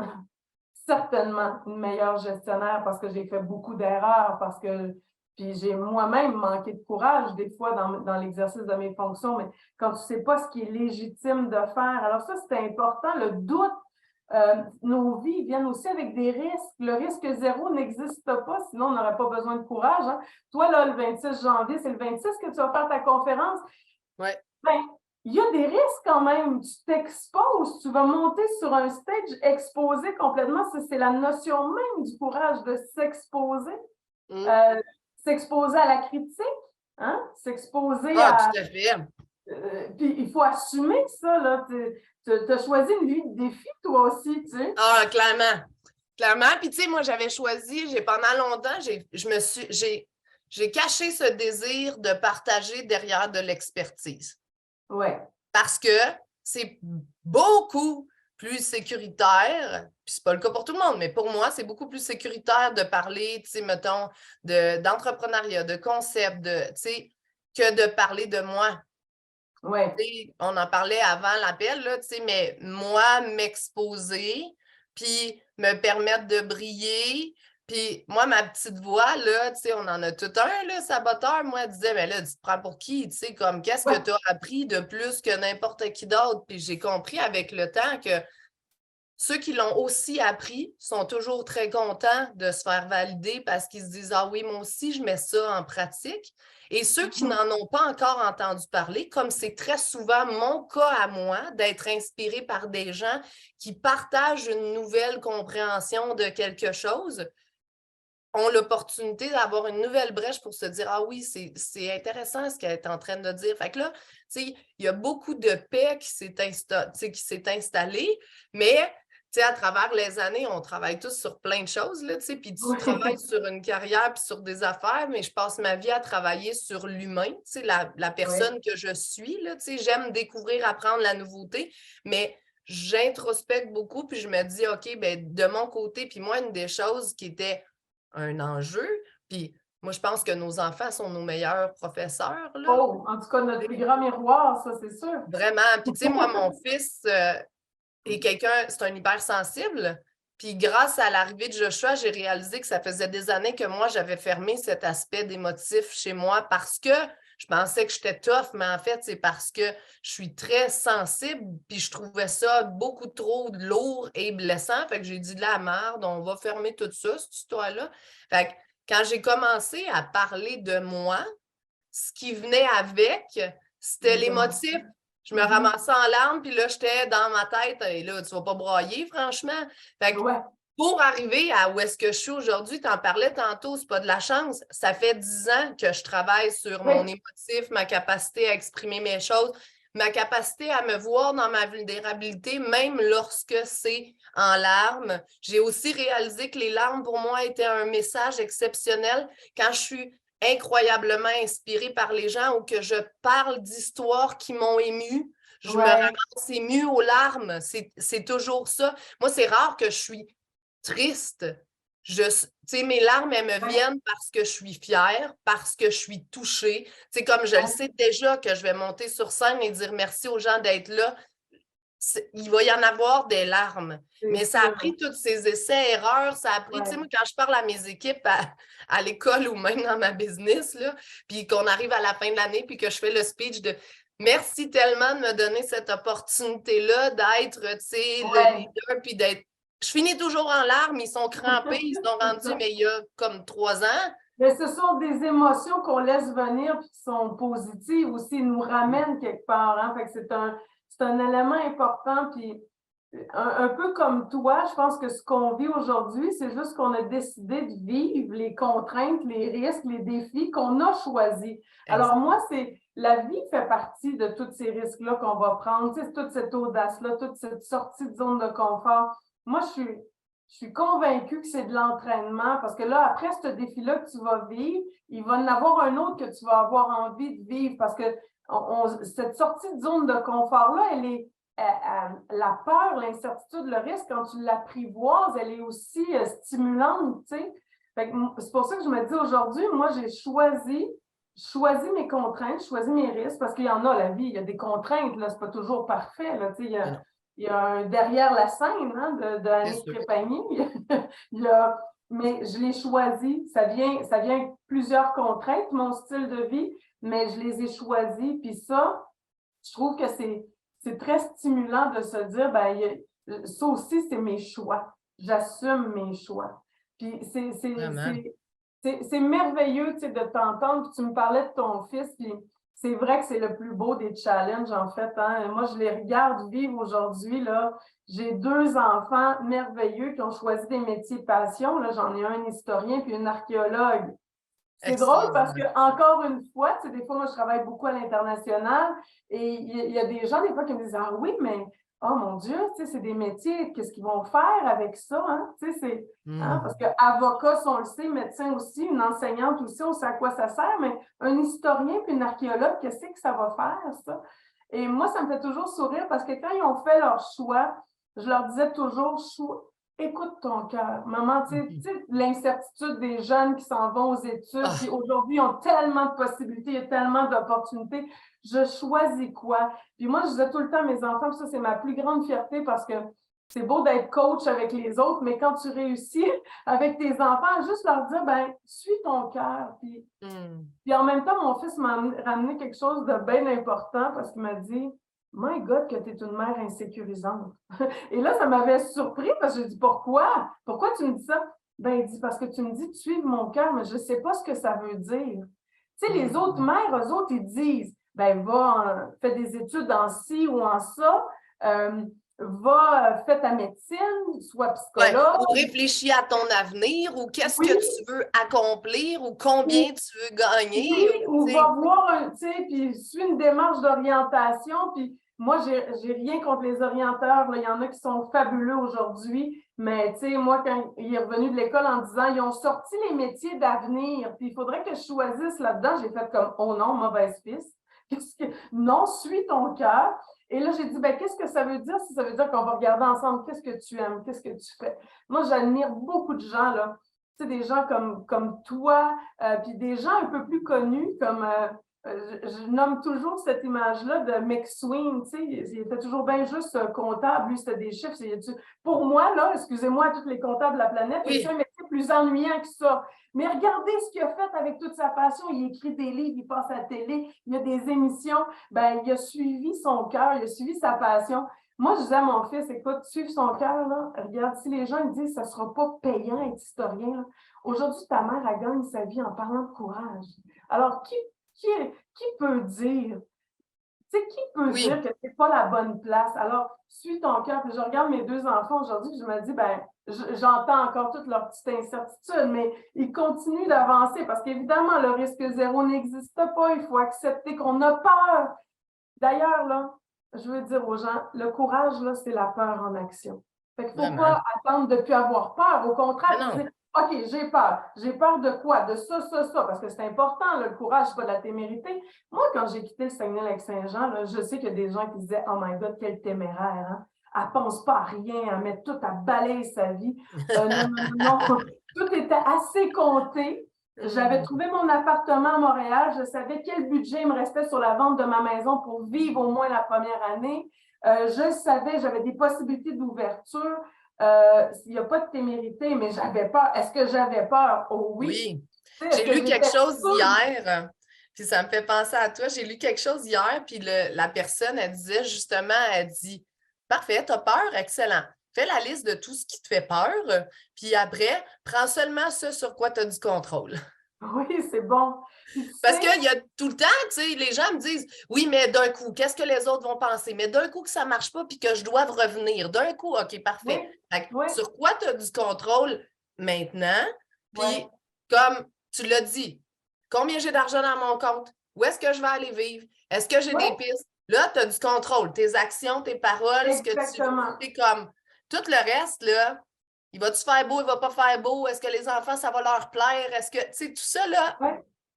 certainement une meilleure gestionnaire parce que j'ai fait beaucoup d'erreurs, parce que puis j'ai moi-même manqué de courage des fois dans l'exercice de mes fonctions, mais quand tu ne sais pas ce qui est légitime de faire, alors ça, c'est important. Le doute, nos vies viennent aussi avec des risques. Le risque zéro n'existe pas, sinon on n'aurait pas besoin de courage. Hein. Toi, là, le 26 janvier, c'est le 26 que tu vas faire ta conférence. Ouais. Ben, il y a des risques quand même. Tu t'exposes, tu vas monter sur un stage exposé complètement. C'est la notion même du courage de s'exposer. S'exposer à la critique, hein? S'exposer Ah, à... tout à fait. puis il faut assumer ça, là. Tu as choisi une vie de défi, toi aussi, tu sais. Ah, clairement. Clairement. Puis, tu sais, moi, j'avais choisi, pendant longtemps, j'ai caché ce désir de partager derrière de l'expertise. Ouais. Parce que c'est beaucoup plus sécuritaire, puis c'est pas le cas pour tout le monde, mais pour moi, c'est beaucoup plus sécuritaire de parler, tu sais, mettons, d'entrepreneuriat, de concept, tu sais, que de parler de moi. Ouais. On en parlait avant l'appel, là, mais moi, m'exposer, puis me permettre de briller, Puis moi, ma petite voix, là, tu sais, on en a tout un, là, saboteur. Moi, elle disait, mais là, tu te prends pour qui? Tu sais, comme, qu'est-ce que Ouais. tu as appris de plus que n'importe qui d'autre? Puis j'ai compris avec le temps que ceux qui l'ont aussi appris sont toujours très contents de se faire valider parce qu'ils se disent, ah oui, moi aussi, je mets ça en pratique. Et ceux qui n'en ont pas encore entendu parler, comme c'est très souvent mon cas à moi, d'être inspiré par des gens qui partagent une nouvelle compréhension de quelque chose, ont l'opportunité d'avoir une nouvelle brèche pour se dire, ah oui, c'est intéressant ce qu'elle est en train de dire. Fait que là, tu sais, il y a beaucoup de paix qui s'est installée, mais tu sais, à travers les années, on travaille tous sur plein de choses, là, tu sais, puis tu travailles sur une carrière puis sur des affaires, mais je passe ma vie à travailler sur l'humain, tu sais, la personne que je suis, là, tu sais, j'aime découvrir, apprendre la nouveauté, mais j'introspecte beaucoup puis je me dis, OK, ben de mon côté, puis moi, une des choses qui était un enjeu. Puis moi, je pense que nos enfants sont nos meilleurs professeurs, là. Oh, en tout cas, notre plus grand miroir, ça, c'est sûr. Vraiment. Puis tu sais, moi, mon fils est quelqu'un, c'est un hypersensible. Puis grâce à l'arrivée de Joshua, j'ai réalisé que ça faisait des années que moi, j'avais fermé cet aspect d'émotif chez moi parce que je pensais que j'étais tough, mais en fait, c'est parce que je suis très sensible, puis je trouvais ça beaucoup trop lourd et blessant. Fait que j'ai dit de la merde, on va fermer tout ça, cette histoire-là. Fait que quand j'ai commencé à parler de moi, ce qui venait avec, c'était l'émotif. Je me ramassais en larmes, puis là, j'étais dans ma tête, et là, tu vas pas brailler, franchement. Fait que Ouais. pour arriver à où est-ce que je suis aujourd'hui, tu en parlais tantôt, c'est pas de la chance. Ça fait 10 ans que je travaille sur mon émotif, ma capacité à exprimer mes choses, ma capacité à me voir dans ma vulnérabilité, même lorsque c'est en larmes. J'ai aussi réalisé que les larmes, pour moi, étaient un message exceptionnel quand je suis incroyablement inspirée par les gens ou que je parle d'histoires qui m'ont émue. Je me ramasse émue aux larmes. C'est toujours ça. Moi, c'est rare que je suis triste. Tu sais, mes larmes, elles me viennent parce que je suis fière, parce que je suis touchée. Tu sais, comme je le sais déjà que je vais monter sur scène et dire merci aux gens d'être là, il va y en avoir des larmes. Mais ça a pris tous ces essais-erreurs, ça a pris, tu sais, moi, quand je parle à mes équipes à l'école ou même dans ma business, là, puis qu'on arrive à la fin de l'année, puis que je fais le speech de merci tellement de me donner cette opportunité-là d'être, tu sais, le leader, puis d'être. Je finis toujours en larmes, ils sont crampés, ils sont rendus, mais il y a comme 3 ans. Mais ce sont des émotions qu'on laisse venir et qui sont positives aussi, ils nous ramènent quelque part. Hein? Fait que c'est un élément important. Puis un peu comme toi, je pense que ce qu'on vit aujourd'hui, c'est juste qu'on a décidé de vivre les contraintes, les risques, les défis qu'on a choisis. Alors moi, c'est la vie fait partie de tous ces risques-là qu'on va prendre, tu sais, toute cette audace-là, toute cette sortie de zone de confort. Moi, je suis convaincue que c'est de l'entraînement parce que là, après ce défi-là que tu vas vivre, il va y en avoir un autre que tu vas avoir envie de vivre parce que cette sortie de zone de confort-là, elle est la peur, l'incertitude, le risque, quand tu l'apprivoises, elle est aussi stimulante, tu sais. C'est pour ça que je me dis aujourd'hui, moi, j'ai choisi mes contraintes, choisi mes risques, parce qu'il y en a, la vie, il y a des contraintes, là, c'est pas toujours parfait, là, tu sais, il y a un derrière la scène, hein, de Annick Trépanier, mais je l'ai choisi, ça vient avec plusieurs contraintes, mon style de vie, mais je les ai choisis, puis ça, je trouve que c'est très stimulant de se dire, ben, ça aussi, c'est mes choix. J'assume mes choix. Puis c'est merveilleux, tu sais, de t'entendre. Puis tu me parlais de ton fils, puis c'est vrai que c'est le plus beau des challenges, en fait. Hein? Moi, je les regarde vivre aujourd'hui, là. J'ai 2 enfants merveilleux qui ont choisi des métiers de passion. Là, j'en ai un historien puis une archéologue. C'est drôle parce que, encore une fois, tu sais, des fois, moi, je travaille beaucoup à l'international et il y a des gens, des fois, qui me disent, ah oui, mais, oh mon Dieu, tu sais, c'est des métiers, qu'est-ce qu'ils vont faire avec ça, hein? Tu sais, c'est, hein? Parce que avocat, on le sait, médecin aussi, une enseignante aussi, on sait à quoi ça sert, mais un historien puis une archéologue, qu'est-ce que ça va faire, ça? Et moi, ça me fait toujours sourire parce que quand ils ont fait leur choix, je leur disais toujours, écoute ton cœur. Maman, tu sais, l'incertitude des jeunes qui s'en vont aux études, puis aujourd'hui, ils ont tellement de possibilités, il y a tellement d'opportunités. Je choisis quoi? Puis moi, je disais tout le temps à mes enfants, puis ça, c'est ma plus grande fierté parce que c'est beau d'être coach avec les autres, mais quand tu réussis avec tes enfants, juste leur dire, ben, suis ton cœur. Puis en même temps, mon fils m'a ramené quelque chose de bien important parce qu'il m'a dit, My God, que tu es une mère insécurisante. Et là, ça m'avait surpris parce que j'ai dit, pourquoi? Pourquoi tu me dis ça? Ben, il dit, parce que tu me dis de suivre mon cœur, mais je ne sais pas ce que ça veut dire. Tu sais, les autres mères, eux autres, ils disent, ben, va, fais des études en ci ou en ça, va, fais ta médecine, sois psychologue. Ou réfléchis à ton avenir, ou qu'est-ce Oui. que tu veux accomplir, ou combien tu veux gagner. Oui, ou va voir, tu sais, puis suis une démarche d'orientation, puis moi, j'ai rien contre les orienteurs, là. Il y en a qui sont fabuleux aujourd'hui, mais tu sais, moi, quand il est revenu de l'école en disant, ils ont sorti les métiers d'avenir, puis il faudrait que je choisisse là-dedans, j'ai fait comme, oh non, mauvaise piste. Non, suis ton cœur. Et là, j'ai dit, ben, qu'est-ce que ça veut dire si ça veut dire qu'on va regarder ensemble qu'est-ce que tu aimes, qu'est-ce que tu fais? Moi, j'admire beaucoup de gens, là. Tu sais, des gens comme toi, puis des gens un peu plus connus, comme je nomme toujours cette image-là de McSween, tu sais, il était toujours bien juste comptable, lui, c'était des chiffres. Pour moi, là, excusez-moi, tous les comptables de la planète, c'est un métier plus ennuyant que ça. Mais regardez ce qu'il a fait avec toute sa passion. Il écrit des livres, il passe à la télé, il y a des émissions. Ben, il a suivi son cœur, il a suivi sa passion. Moi, je disais à mon fils, écoute, suivre son cœur, là, regarde, si les gens me disent que ça ne sera pas payant être historien, aujourd'hui, ta mère, elle gagne sa vie en parlant de courage. Alors, qui peut dire, tu sais, qui peut dire que ce n'est pas la bonne place? Alors, suis ton cœur. Puis je regarde mes deux enfants aujourd'hui, je me dis, ben, j'entends encore toute leur petite incertitude, mais ils continuent d'avancer parce qu'évidemment, le risque zéro n'existe pas. Il faut accepter qu'on a peur. D'ailleurs, là, je veux dire aux gens, le courage, là, c'est la peur en action. Fait qu'il ne faut pas attendre de ne plus avoir peur. Au contraire, dire, OK, j'ai peur. J'ai peur de quoi? De ça, ça, ça. Parce que c'est important, là, le courage, c'est pas de la témérité. Moi, quand j'ai quitté le Saguenay-Lac-Saint-Jean, là, je sais qu'il y a des gens qui disaient, oh my God, quelle téméraire, hein? Elle ne pense pas à rien, elle met tout à balayer sa vie. Non, non, non. Tout était assez compté. J'avais trouvé mon appartement à Montréal. Je savais quel budget me restait sur la vente de ma maison pour vivre au moins la première année. Je savais, j'avais des possibilités d'ouverture. Il n'y a pas de témérité, mais j'avais peur. Est-ce que j'avais peur? Oh oui. J'ai lu quelque chose hier, puis ça me fait penser à toi. J'ai lu quelque chose hier, puis la personne, elle disait justement, elle dit, parfait, tu as peur, excellent. Fais la liste de tout ce qui te fait peur, puis après, prends seulement ce sur quoi tu as du contrôle. Oui, c'est bon. Parce qu'il y a tout le temps, tu sais, les gens me disent, oui, mais d'un coup, qu'est-ce que les autres vont penser? Mais d'un coup que ça ne marche pas puis que je dois revenir. D'un coup, OK, parfait. Sur quoi tu as du contrôle maintenant? Puis, comme tu l'as dit, combien j'ai d'argent dans mon compte? Où est-ce que je vais aller vivre? Est-ce que j'ai des pistes? Là, tu as du contrôle. Tes actions, tes paroles, exactement. Ce que tu fais comme. Tout le reste, là, il va-tu faire beau, il va pas faire beau? Est-ce que les enfants, ça va leur plaire? Est-ce que, tu sais, tout ça, là,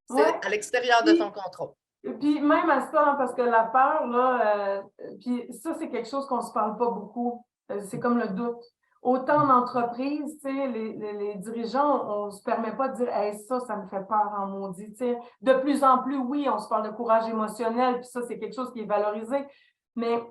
c'est à l'extérieur de ton contrôle. Puis même à ça, hein, parce que la peur, là, puis ça, c'est quelque chose qu'on ne se parle pas beaucoup. C'est comme le doute. Autant en entreprise, tu sais, les dirigeants, on ne se permet pas de dire hey, ça me fait peur en maudit. Tu sais. De plus en plus, oui, on se parle de courage émotionnel, puis ça, c'est quelque chose qui est valorisé. Mais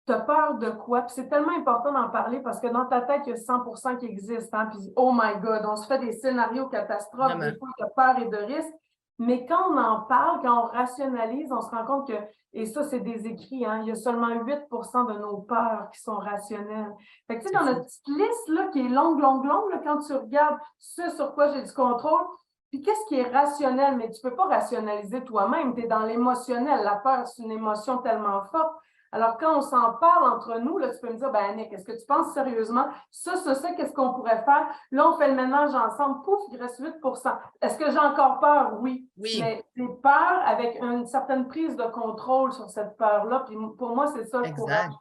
tu as peur de quoi? Puis c'est tellement important d'en parler parce que dans ta tête, il y a 100% qui existent. Hein? Puis, oh my God, on se fait des scénarios catastrophes, des fois de peur et de risque. Mais quand on en parle, quand on rationalise, on se rend compte que, et ça, c'est des écrits, hein, il y a seulement 8% de nos peurs qui sont rationnelles. Fait que, tu sais, dans notre petite liste là, qui est longue, longue, longue, là, quand tu regardes ce sur quoi j'ai du contrôle, puis qu'est-ce qui est rationnel? Mais tu ne peux pas rationaliser toi-même, tu es dans l'émotionnel. La peur, c'est une émotion tellement forte. Alors, quand on s'en parle entre nous, là, tu peux me dire, ben Annick, est-ce que tu penses sérieusement? Ça, qu'est-ce qu'on pourrait faire? Là, on fait le ménage ensemble. Pouf, il reste 8%. Est-ce que j'ai encore peur? Oui. Mais c'est peur avec une certaine prise de contrôle sur cette peur-là. Puis pour moi, c'est ça le courage.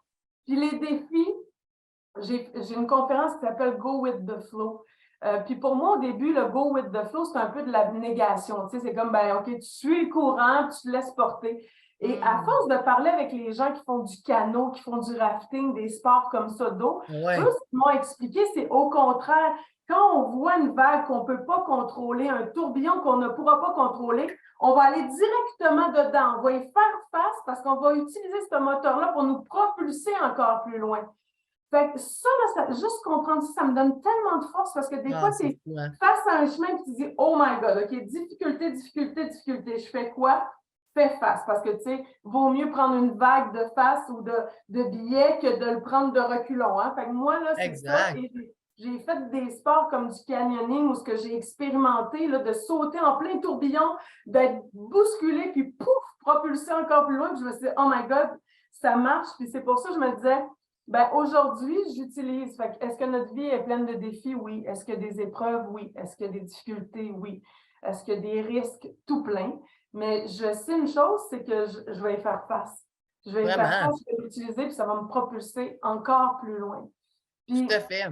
Puis les défis, j'ai une conférence qui s'appelle Go with the Flow. Puis pour moi, au début, le Go with the Flow, c'est un peu de l'abnégation. Tu sais, c'est comme, ben OK, tu suis le courant, tu te laisses porter. Et à force de parler avec les gens qui font du canot, qui font du rafting, des sports comme ça d'eau, eux, ce qu'ils m'ont expliqué, c'est au contraire, quand on voit une vague qu'on ne peut pas contrôler, un tourbillon qu'on ne pourra pas contrôler, on va aller directement dedans. On va y faire face parce qu'on va utiliser ce moteur-là pour nous propulser encore plus loin. Fait que ça, là, juste comprendre ça, ça me donne tellement de force parce que des fois, tu es face à un chemin et tu dis, oh my God, OK, difficulté, difficulté, difficulté. Je fais quoi? Fais face parce que, tu sais, vaut mieux prendre une vague de face ou de billets que de le prendre de reculons. Hein? Fait que moi, là, c'est ça. Et j'ai fait des sports comme du canyoning où ce que j'ai expérimenté, là, de sauter en plein tourbillon, d'être bousculé, puis pouf, propulsé encore plus loin. Puis je me suis dit, oh my God, ça marche. Puis c'est pour ça que je me disais, ben, aujourd'hui, j'utilise. Est-ce que notre vie est pleine de défis? Oui. Est-ce qu'il y a des épreuves? Oui. Est-ce qu'il y a des difficultés? Oui. Est-ce qu'il y a des risques? Tout plein. Mais je sais une chose, c'est que je vais y faire face. Je vais y faire face, je vais l'utiliser, puis ça va me propulser encore plus loin. Puis, tout à fait.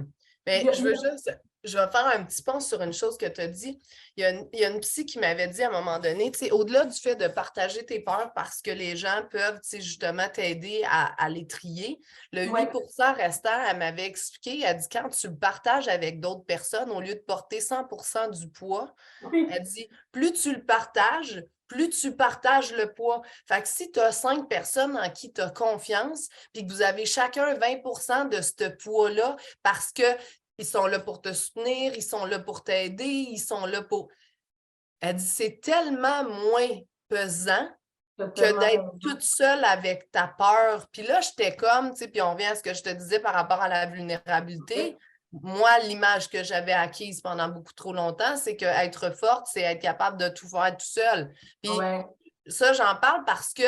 Mais je vais faire un petit pont sur une chose que tu as dit. Il y a une psy qui m'avait dit à un moment donné, au-delà du fait de partager tes peurs parce que les gens peuvent justement t'aider à les trier, le 8% restant, elle m'avait expliqué, elle dit quand tu le partages avec d'autres personnes, au lieu de porter 100% du poids, elle dit plus tu le partages, plus tu partages le poids. Fait que si tu as 5 personnes en qui tu as confiance, puis que vous avez chacun 20% de ce poids-là, parce qu'ils sont là pour te soutenir, ils sont là pour t'aider, ils sont là pour... Elle dit, c'est tellement moins pesant que d'être toute seule avec ta peur. Puis là, j'étais comme, tu sais, puis on revient à ce que je te disais par rapport à la vulnérabilité. Moi, l'image que j'avais acquise pendant beaucoup trop longtemps, c'est qu'être forte, c'est être capable de tout faire tout seul. Puis ça, j'en parle parce que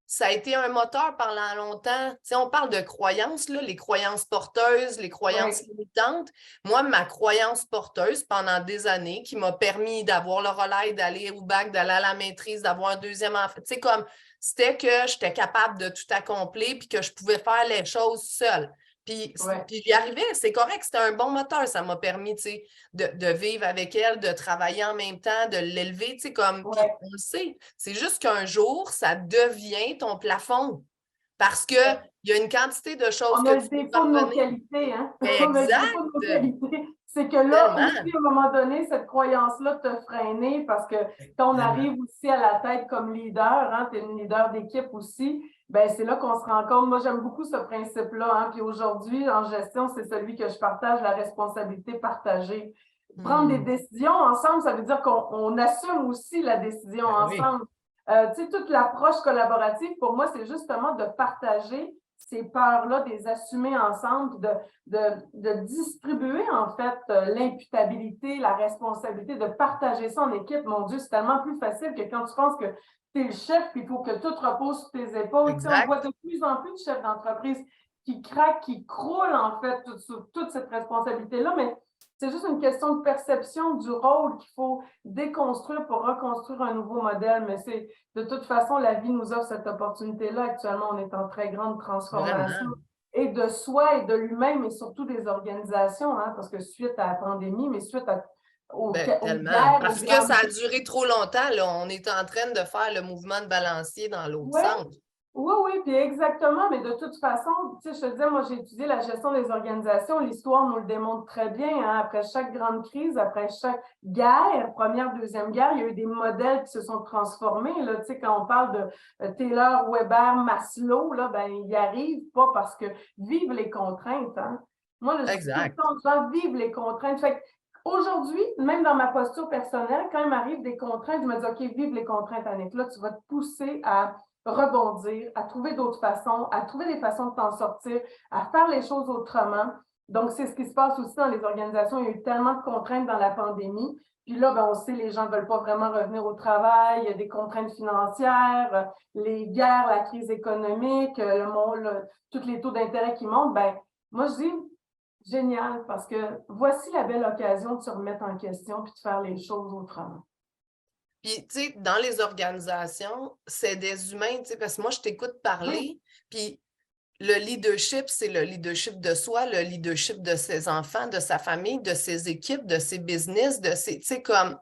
ça a été un moteur pendant longtemps. Tu sais, on parle de croyances, là, les croyances porteuses, les croyances limitantes. Moi, ma croyance porteuse pendant des années qui m'a permis d'avoir le relais, d'aller au bac, d'aller à la maîtrise, d'avoir un deuxième enfant. Tu sais, comme c'était que j'étais capable de tout accomplir puis que je pouvais faire les choses seule. Puis j'y arrivais, c'est correct, c'était un bon moteur. Ça m'a permis, tu sais, de vivre avec elle, de travailler en même temps, de l'élever, tu sais, comme, puis on le sait. C'est juste qu'un jour, ça devient ton plafond. Parce qu'il y a une quantité de choses que tu peux parvenir. On a le défaut de nos qualités, hein? Exact. On a le défaut de nos qualités. C'est que là, aussi, à un moment donné, cette croyance-là t'a freiné parce que quand on arrive aussi à la tête comme leader, hein, tu es une leader d'équipe aussi, ben c'est là qu'on se rend compte. Moi, j'aime beaucoup ce principe-là. Hein, puis aujourd'hui, en gestion, c'est celui que je partage, la responsabilité partagée. Prendre des décisions ensemble, ça veut dire qu'on assume aussi la décision ensemble. Tu sais, toute l'approche collaborative, pour moi, c'est justement de partager ces peurs-là, de les assumer ensemble, de distribuer, en fait, l'imputabilité, la responsabilité, de partager ça en équipe. Mon Dieu, c'est tellement plus facile que quand tu penses que tu es le chef puis il faut que tout repose sur tes épaules. Tu sais, on voit de plus en plus de chefs d'entreprise qui craquent, qui croulent, en fait, sur toute cette responsabilité-là, mais c'est juste une question de perception du rôle qu'il faut déconstruire pour reconstruire un nouveau modèle. Mais c'est de toute façon, la vie nous offre cette opportunité-là. Actuellement, on est en très grande transformation et de soi et de lui-même et surtout des organisations, hein, parce que suite à la pandémie, mais suite à tellement. Parce que ça a duré trop longtemps. Là. On est en train de faire le mouvement de balancier dans l'autre sens. Oui, puis exactement, mais de toute façon, tu sais, je te disais, moi, j'ai étudié la gestion des organisations, l'histoire nous le démontre très bien, hein? Après chaque grande crise, après chaque guerre, première, deuxième guerre, il y a eu des modèles qui se sont transformés, là, tu sais, quand on parle de Taylor, Weber, Maslow, là, ben, ils n'y arrivent pas parce que vivent les contraintes, hein? Moi, là, je dis tout le temps, les gens vivent les contraintes, fait aujourd'hui, même dans ma posture personnelle, quand il m'arrive des contraintes, je me dis, OK, vive les contraintes, Annick, là, tu vas te pousser à rebondir, à trouver d'autres façons, à trouver des façons de t'en sortir, à faire les choses autrement. Donc, c'est ce qui se passe aussi dans les organisations. Il y a eu tellement de contraintes dans la pandémie. Puis là, ben, on sait, les gens ne veulent pas vraiment revenir au travail. Il y a des contraintes financières, les guerres, la crise économique, tous les taux d'intérêt qui montent. Ben, moi, je dis, génial, parce que voici la belle occasion de se remettre en question puis de faire les choses autrement. Puis, tu sais, dans les organisations, c'est des humains, tu sais, parce que moi, je t'écoute parler, puis le leadership, c'est le leadership de soi, le leadership de ses enfants, de sa famille, de ses équipes, de ses business, de ses, tu sais, comme...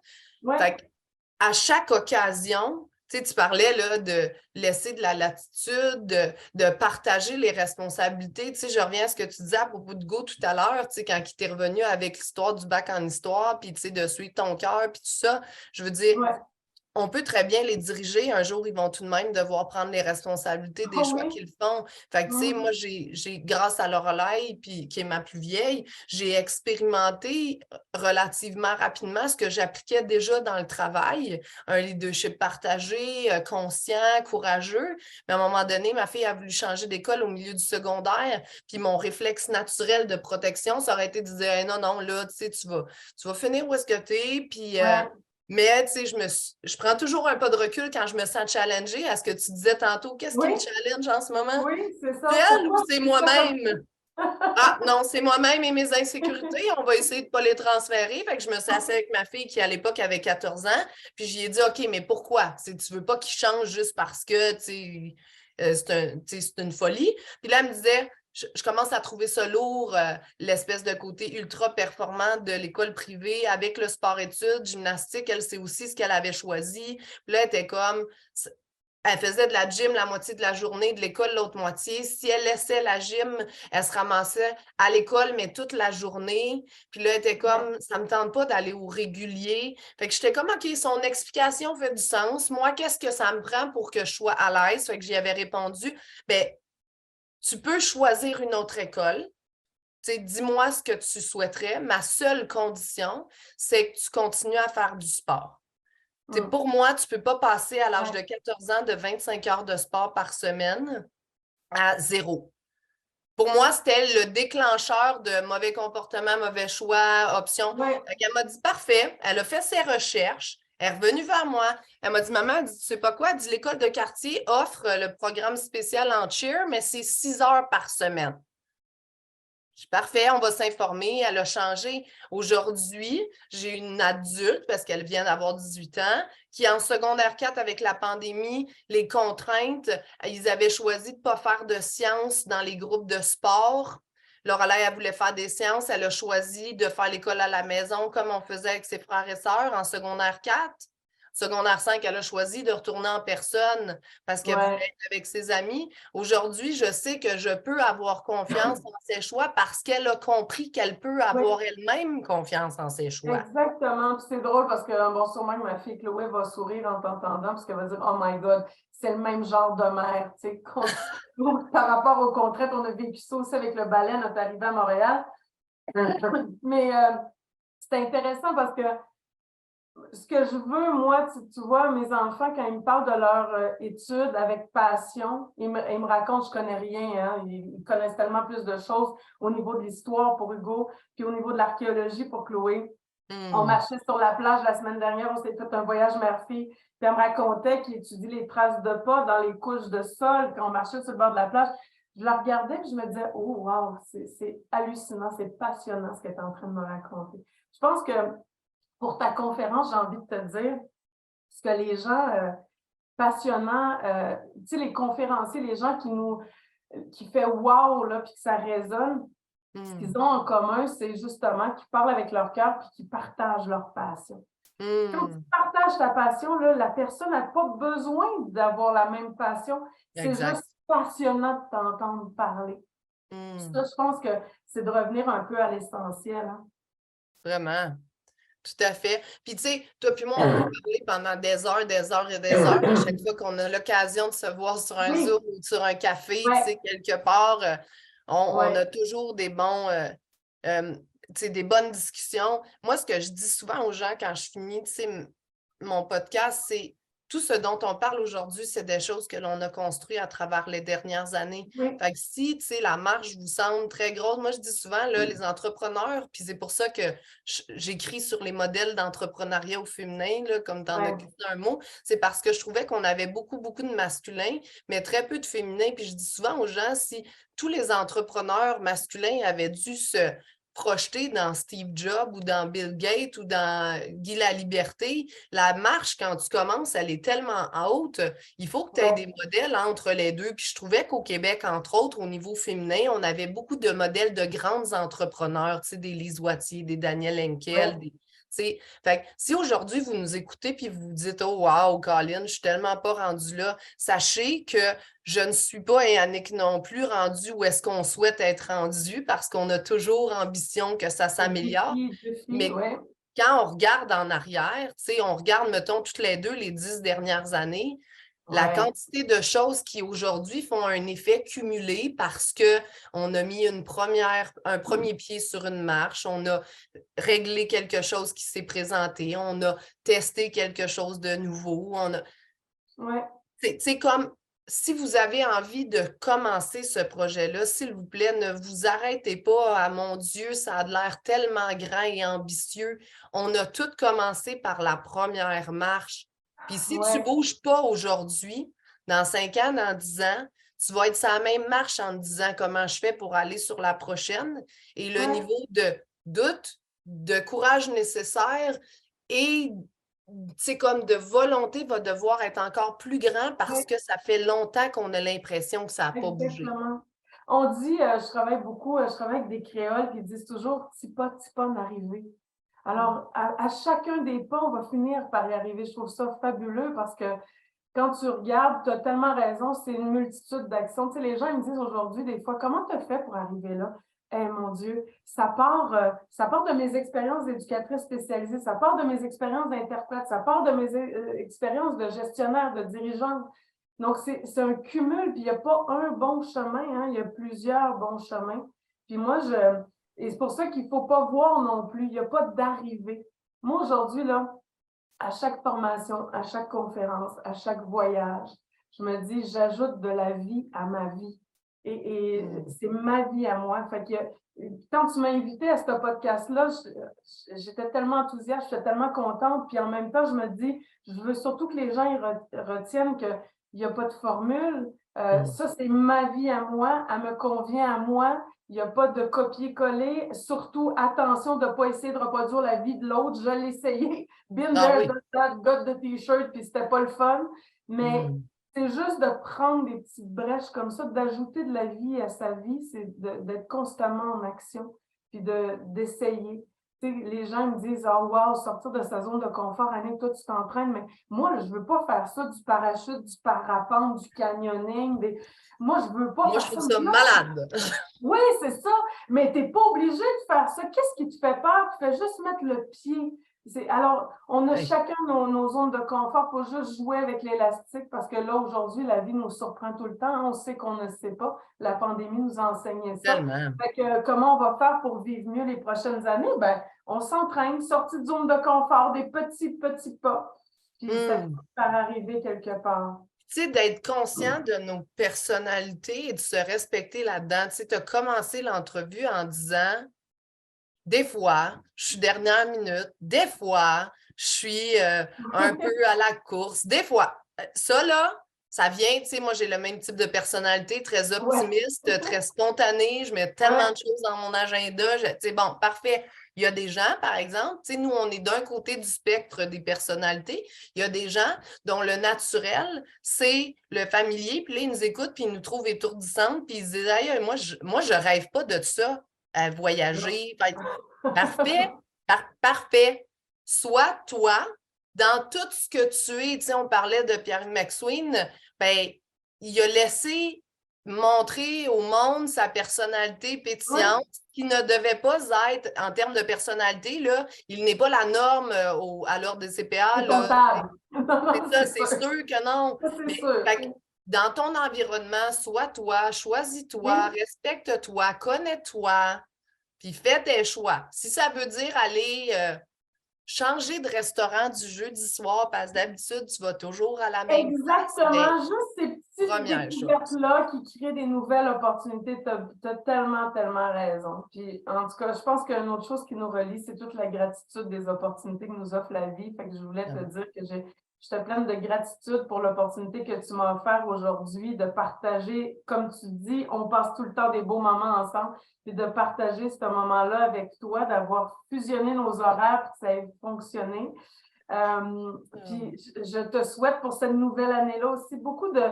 Fait à chaque occasion, tu sais, tu parlais là, de laisser de la latitude, de partager les responsabilités. Tu sais, je reviens à ce que tu disais à propos de Go tout à l'heure, tu sais, quand il t'est revenu avec l'histoire du bac en histoire, puis tu sais, de suivre ton cœur, puis tout ça. Je veux dire, on peut très bien les diriger. Un jour, ils vont tout de même devoir prendre les responsabilités des choix oui. qu'ils font. Fait que, tu sais, Mhm. moi, grâce à Lorelai, puis qui est ma plus vieille, j'ai expérimenté relativement rapidement ce que j'appliquais déjà dans le travail, un leadership partagé, conscient, courageux. Mais à un moment donné, ma fille a voulu changer d'école au milieu du secondaire, puis mon réflexe naturel de protection, ça aurait été de dire hey, non, non, là, tu sais, tu vas finir où est-ce que tu es, puis Ouais. mais, tu sais, je prends toujours un pas de recul quand je me sens challengée à ce que tu disais tantôt. Qu'est-ce qui Oui, me challenge en ce moment? oui, c'est C'est ça. elle ou Pourquoi c'est tu fais ça comme moi-même? Ah, non, c'est moi-même et mes insécurités. On va essayer de ne pas les transférer. Fait que je me suis assise avec ma fille qui, à l'époque, avait 14 ans. Puis, j'y ai dit, OK, mais pourquoi? Tu ne veux pas qu'il change juste parce que, c'est une folie. Puis là, elle me disait, je commence à trouver ça lourd, l'espèce de côté ultra performant de l'école privée avec le sport-études, gymnastique. Elle, c'est aussi ce qu'elle avait choisi. Puis là, elle était comme, elle faisait de la gym la moitié de la journée, de l'école l'autre moitié. Si elle laissait la gym, elle se ramassait à l'école, mais toute la journée. Puis là, elle était comme, ça me tente pas d'aller au régulier. Fait que j'étais comme, OK, son explication fait du sens. Moi, qu'est-ce que ça me prend pour que je sois à l'aise? Fait que j'y avais répondu, ben, tu peux choisir une autre école. Dis-moi ce que tu souhaiterais. Ma seule condition, c'est que tu continues à faire du sport. Pour moi, tu ne peux pas passer à l'âge de 14 ans de 25 heures de sport par semaine à 0. Pour moi, c'était le déclencheur de mauvais comportement, mauvais choix, options. Ouais. Elle m'a dit parfait. Elle a fait ses recherches. Elle est revenue vers moi. Elle m'a dit maman, elle dit, tu sais pas quoi? Elle dit l'école de quartier offre le programme spécial en cheer, mais c'est 6 heures par semaine. Parfait, on va s'informer. Elle a changé. Aujourd'hui, j'ai une adulte, parce qu'elle vient d'avoir 18 ans, qui en secondaire 4, avec la pandémie, les contraintes, ils avaient choisi de ne pas faire de sciences dans les groupes de sport. Lorelai, elle voulait faire des sciences. Elle a choisi de faire l'école à la maison, comme on faisait avec ses frères et sœurs en secondaire 4. Secondaire 5, elle a choisi de retourner en personne parce qu'elle voulait être avec ses amis. Aujourd'hui, je sais que je peux avoir confiance en ses choix parce qu'elle a compris qu'elle peut avoir elle-même confiance en ses choix. Exactement. Puis c'est drôle parce que, bon, sûrement que ma fille Chloé va sourire en t'entendant parce qu'elle va dire, oh my God, c'est le même genre de mère. Tu sais, par rapport aux contraintes, on a vécu ça aussi avec le ballet, notre arrivée à Montréal. Mais c'est intéressant parce que ce que je veux, moi, tu vois, mes enfants, quand ils me parlent de leur études avec passion, ils me racontent, je connais rien, hein, ils connaissent tellement plus de choses au niveau de l'histoire pour Hugo, puis au niveau de l'archéologie pour Chloé. On marchait sur la plage la semaine dernière, on s'est fait un voyage mère-fille, puis elle me racontait qu'il étudie les traces de pas dans les couches de sol quand on marchait sur le bord de la plage. Je la regardais et je me disais, oh wow, c'est hallucinant, c'est passionnant ce qu'elle est en train de me raconter. Je pense que pour ta conférence, j'ai envie de te dire ce que les gens passionnants, tu sais, les conférenciers, les gens qui fait wow, là, puis que ça résonne, ce qu'ils ont en commun, c'est justement qu'ils parlent avec leur cœur puis qu'ils partagent leur passion. Quand tu partages ta passion, là, la personne n'a pas besoin d'avoir la même passion. C'est Exact. juste passionnant de t'entendre parler. Ça, je pense que c'est de revenir un peu à l'essentiel. Hein? Vraiment. Tout à fait. Puis, tu sais, toi puis moi, on peut parler pendant des heures, des heures et des heures. À chaque fois qu'on a l'occasion de se voir sur un Zoom ou sur un café, tu sais, quelque part, on a toujours des bons, tu sais, des bonnes discussions. Moi, ce que je dis souvent aux gens quand je finis, tu sais, mon podcast, c'est tout ce dont on parle aujourd'hui, c'est des choses que l'on a construites à travers les dernières années. Fait que si, tu sais, la marche vous semble très grosse, moi, je dis souvent, là, les entrepreneurs, puis c'est pour ça que j'écris sur les modèles d'entrepreneuriat au féminin, là, comme tu en as glissé un mot, c'est parce que je trouvais qu'on avait beaucoup, beaucoup de masculins, mais très peu de féminins. Puis je dis souvent aux gens, si tous les entrepreneurs masculins avaient dû se projeter dans Steve Jobs ou dans Bill Gates ou dans Guy Laliberté, la marche, quand tu commences, elle est tellement haute, il faut que tu aies des modèles entre les deux. Puis je trouvais qu'au Québec, entre autres, au niveau féminin, on avait beaucoup de modèles de grandes entrepreneurs, tu sais, des Lise Wattier, des Daniel Henkel, fait que si aujourd'hui vous nous écoutez puis vous vous dites oh wow, Colin, je suis tellement pas rendue là, sachez que je ne suis pas et Annick non plus rendue où est-ce qu'on souhaite être rendu parce qu'on a toujours ambition que ça s'améliore. Mais quand on regarde en arrière, tu sais, on regarde, mettons, toutes les deux les 10 dernières années, la Ouais, quantité de choses qui aujourd'hui font un effet cumulé parce qu'on a mis un premier pied sur une marche, on a réglé quelque chose qui s'est présenté, on a testé quelque chose de nouveau, ouais. c'est comme si vous avez envie de commencer ce projet-là, s'il vous plaît, ne vous arrêtez pas à mon Dieu, ça a l'air tellement grand et ambitieux. On a tout commencé par la première marche. Puis si tu ne Ouais, bouges pas aujourd'hui, dans 5 ans, dans 10 ans, tu vas être sur la même marche en te disant comment je fais pour aller sur la prochaine. Et le ouais, niveau de doute, de courage nécessaire et c'est comme de volonté va devoir être encore plus grand parce ouais, que ça fait longtemps qu'on a l'impression que ça n'a pas bougé. exactement. On dit, je travaille beaucoup, je travaille avec des créoles qui disent toujours petit pas en arriver. Mm. Alors, à chacun des pas, on va finir par y arriver. Je trouve ça fabuleux parce que quand tu regardes, tu as tellement raison, c'est une multitude d'actions. Tu sais, les gens ils me disent aujourd'hui, des fois, comment tu as fait pour arriver là? Eh mon Dieu, ça part de mes expériences d'éducatrice spécialisée, ça part de mes expériences d'interprète, ça part de mes expériences de gestionnaire, de dirigeante. Donc, c'est un cumul, puis il n'y a pas un bon chemin, hein, il y a plusieurs bons chemins. Puis moi, et c'est pour ça qu'il ne faut pas voir non plus, il n'y a pas d'arrivée. Moi, aujourd'hui, là, à chaque formation, à chaque conférence, à chaque voyage, je me dis, j'ajoute de la vie à ma vie. Et Mm. c'est ma vie à moi. Fait que quand tu m'as invité à ce podcast-là, j'étais tellement enthousiaste, j'étais tellement contente. Puis en même temps, je me dis, je veux surtout que les gens retiennent qu'il n'y a pas de formule. Mm. Ça, c'est ma vie à moi, elle me convient à moi. Il n'y a pas de copier-coller. Surtout, attention de ne pas essayer de reproduire la vie de l'autre. Je l'ai essayé. Been Ah there, oui. done that, got the t-shirt, puis c'était pas le fun. Mais Mm. c'est juste de prendre des petites brèches comme ça, d'ajouter de la vie à sa vie, c'est d'être constamment en action, puis d'essayer. Tu sais, les gens me disent, oh wow, sortir de sa zone de confort, Annick, toi tu t'entraînes, mais moi, je veux pas faire ça, du parachute, du parapente, du canyoning, moi, je veux pas Moi, je faire ça. trouve ça malade. Oui, c'est ça, mais tu n'es pas obligé de faire ça. Qu'est-ce qui te fait peur? Tu fais juste mettre le pied. Alors, on a Hey, chacun nos zones de confort pour juste jouer avec l'élastique parce que là, aujourd'hui, la vie nous surprend tout le temps, hein. On sait qu'on ne sait pas. La pandémie nous a enseigné ça. tellement. Fait que, comment on va faire pour vivre mieux les prochaines années? Ben, on s'entraîne, sortie de zone de confort, des petits pas. Puis ça finit Mm. par arriver quelque part. Tu sais, d'être conscient de nos personnalités et de se respecter là-dedans. Tu sais, tu as commencé l'entrevue en disant, des fois, je suis dernière minute, des fois, je suis un peu à la course, des fois. Ça, là, ça vient, tu sais, moi, j'ai le même type de personnalité, très Ouais, optimiste, très spontanée, je mets tellement ouais, de choses dans mon agenda, tu sais, bon, parfait. Il y a des gens, par exemple, tu sais, nous, on est d'un côté du spectre des personnalités. Il y a des gens dont le naturel, c'est le familier, puis là, ils nous écoutent, puis ils nous trouvent étourdissantes, puis ils se disent, aïe, moi, je rêve pas de ça, à voyager. Parfait, parfait. Sois toi dans tout ce que tu es. Tu sais, on parlait de Pierre McSween, ben, il a laissé montrer au monde sa personnalité ouais, pétillante, qui ne devait pas être, en termes de personnalité, là, il n'est pas la norme à l'ordre des CPA. c'est Là. comptable. Non, C'est non, ça, c'est c'est sûr. sûr que non. Ça, c'est Mais sûr. fait que, dans ton environnement, sois toi, choisis-toi, Oui, respecte-toi, connais-toi. Puis fais tes choix. Si ça veut dire aller changer de restaurant du jeudi soir parce que d'habitude, tu vas toujours à la même place, bien, exactement. Juste ces petites première chose. découvertes-là qui créent des nouvelles opportunités. Tu as tellement, tellement raison. Puis, en tout cas, je pense qu'une autre chose qui nous relie, c'est toute la gratitude des opportunités que nous offre la vie. Fait que je voulais Ah te oui. dire que j'étais pleine de gratitude pour l'opportunité que tu m'as offert aujourd'hui de partager, comme tu dis, on passe tout le temps des beaux moments ensemble, et de partager ce moment-là avec toi, d'avoir fusionné nos horaires, puis que ça ait fonctionné. Puis je te souhaite pour cette nouvelle année-là aussi beaucoup de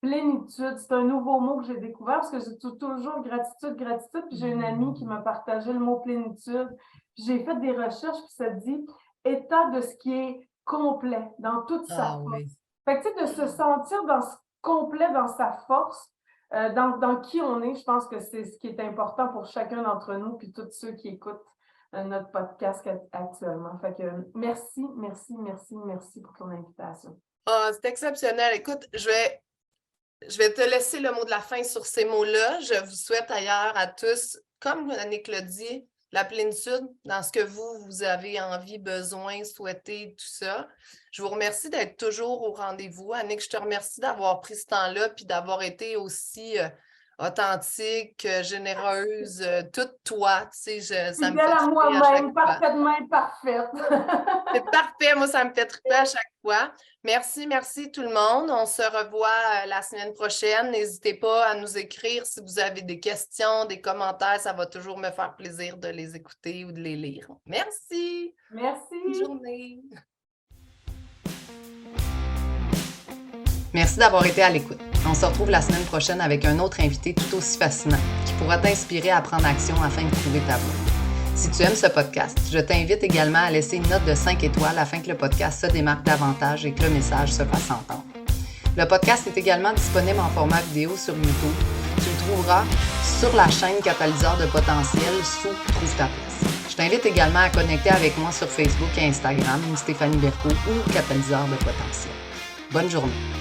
plénitude. C'est un nouveau mot que j'ai découvert parce que j'ai toujours gratitude, gratitude. Puis j'ai une amie qui m'a partagé le mot plénitude. Puis j'ai fait des recherches, puis ça dit état de ce qui est complet dans toute Ah sa oui. force. Fait que tu sais, de se sentir dans ce complet dans sa force, dans qui on est, je pense que c'est ce qui est important pour chacun d'entre nous, puis tous ceux qui écoutent. notre podcast actuellement. Fait que merci pour ton invitation. Ah, c'est exceptionnel. Écoute, je vais te laisser le mot de la fin sur ces mots-là. Je vous souhaite ailleurs à tous, comme Annick l'a dit, la plénitude dans ce que vous avez envie, besoin, souhaité, tout ça. Je vous remercie d'être toujours au rendez-vous. Annick, je te remercie d'avoir pris ce temps-là puis d'avoir été aussi authentique, généreuse, toute toi. Tu sais, ça me fait Fidèle à triper à moi-même, chaque fois. parfaitement imparfaite. C'est parfait, moi ça me fait triper à chaque fois. Merci tout le monde. On se revoit la semaine prochaine. N'hésitez pas à nous écrire si vous avez des questions, des commentaires. Ça va toujours me faire plaisir de les écouter ou de les lire. Merci. Merci. Bonne journée. Merci d'avoir été à l'écoute. On se retrouve la semaine prochaine avec un autre invité tout aussi fascinant qui pourra t'inspirer à prendre action afin de trouver ta voie. Si tu aimes ce podcast, je t'invite également à laisser une note de 5 étoiles afin que le podcast se démarque davantage et que le message se fasse entendre. Le podcast est également disponible en format vidéo sur YouTube. Tu le trouveras sur la chaîne Catalyseur de potentiel sous Trouve ta place. Je t'invite également à connecter avec moi sur Facebook et Instagram, Stéphanie Berthaud ou Catalyseur de potentiel. Bonne journée.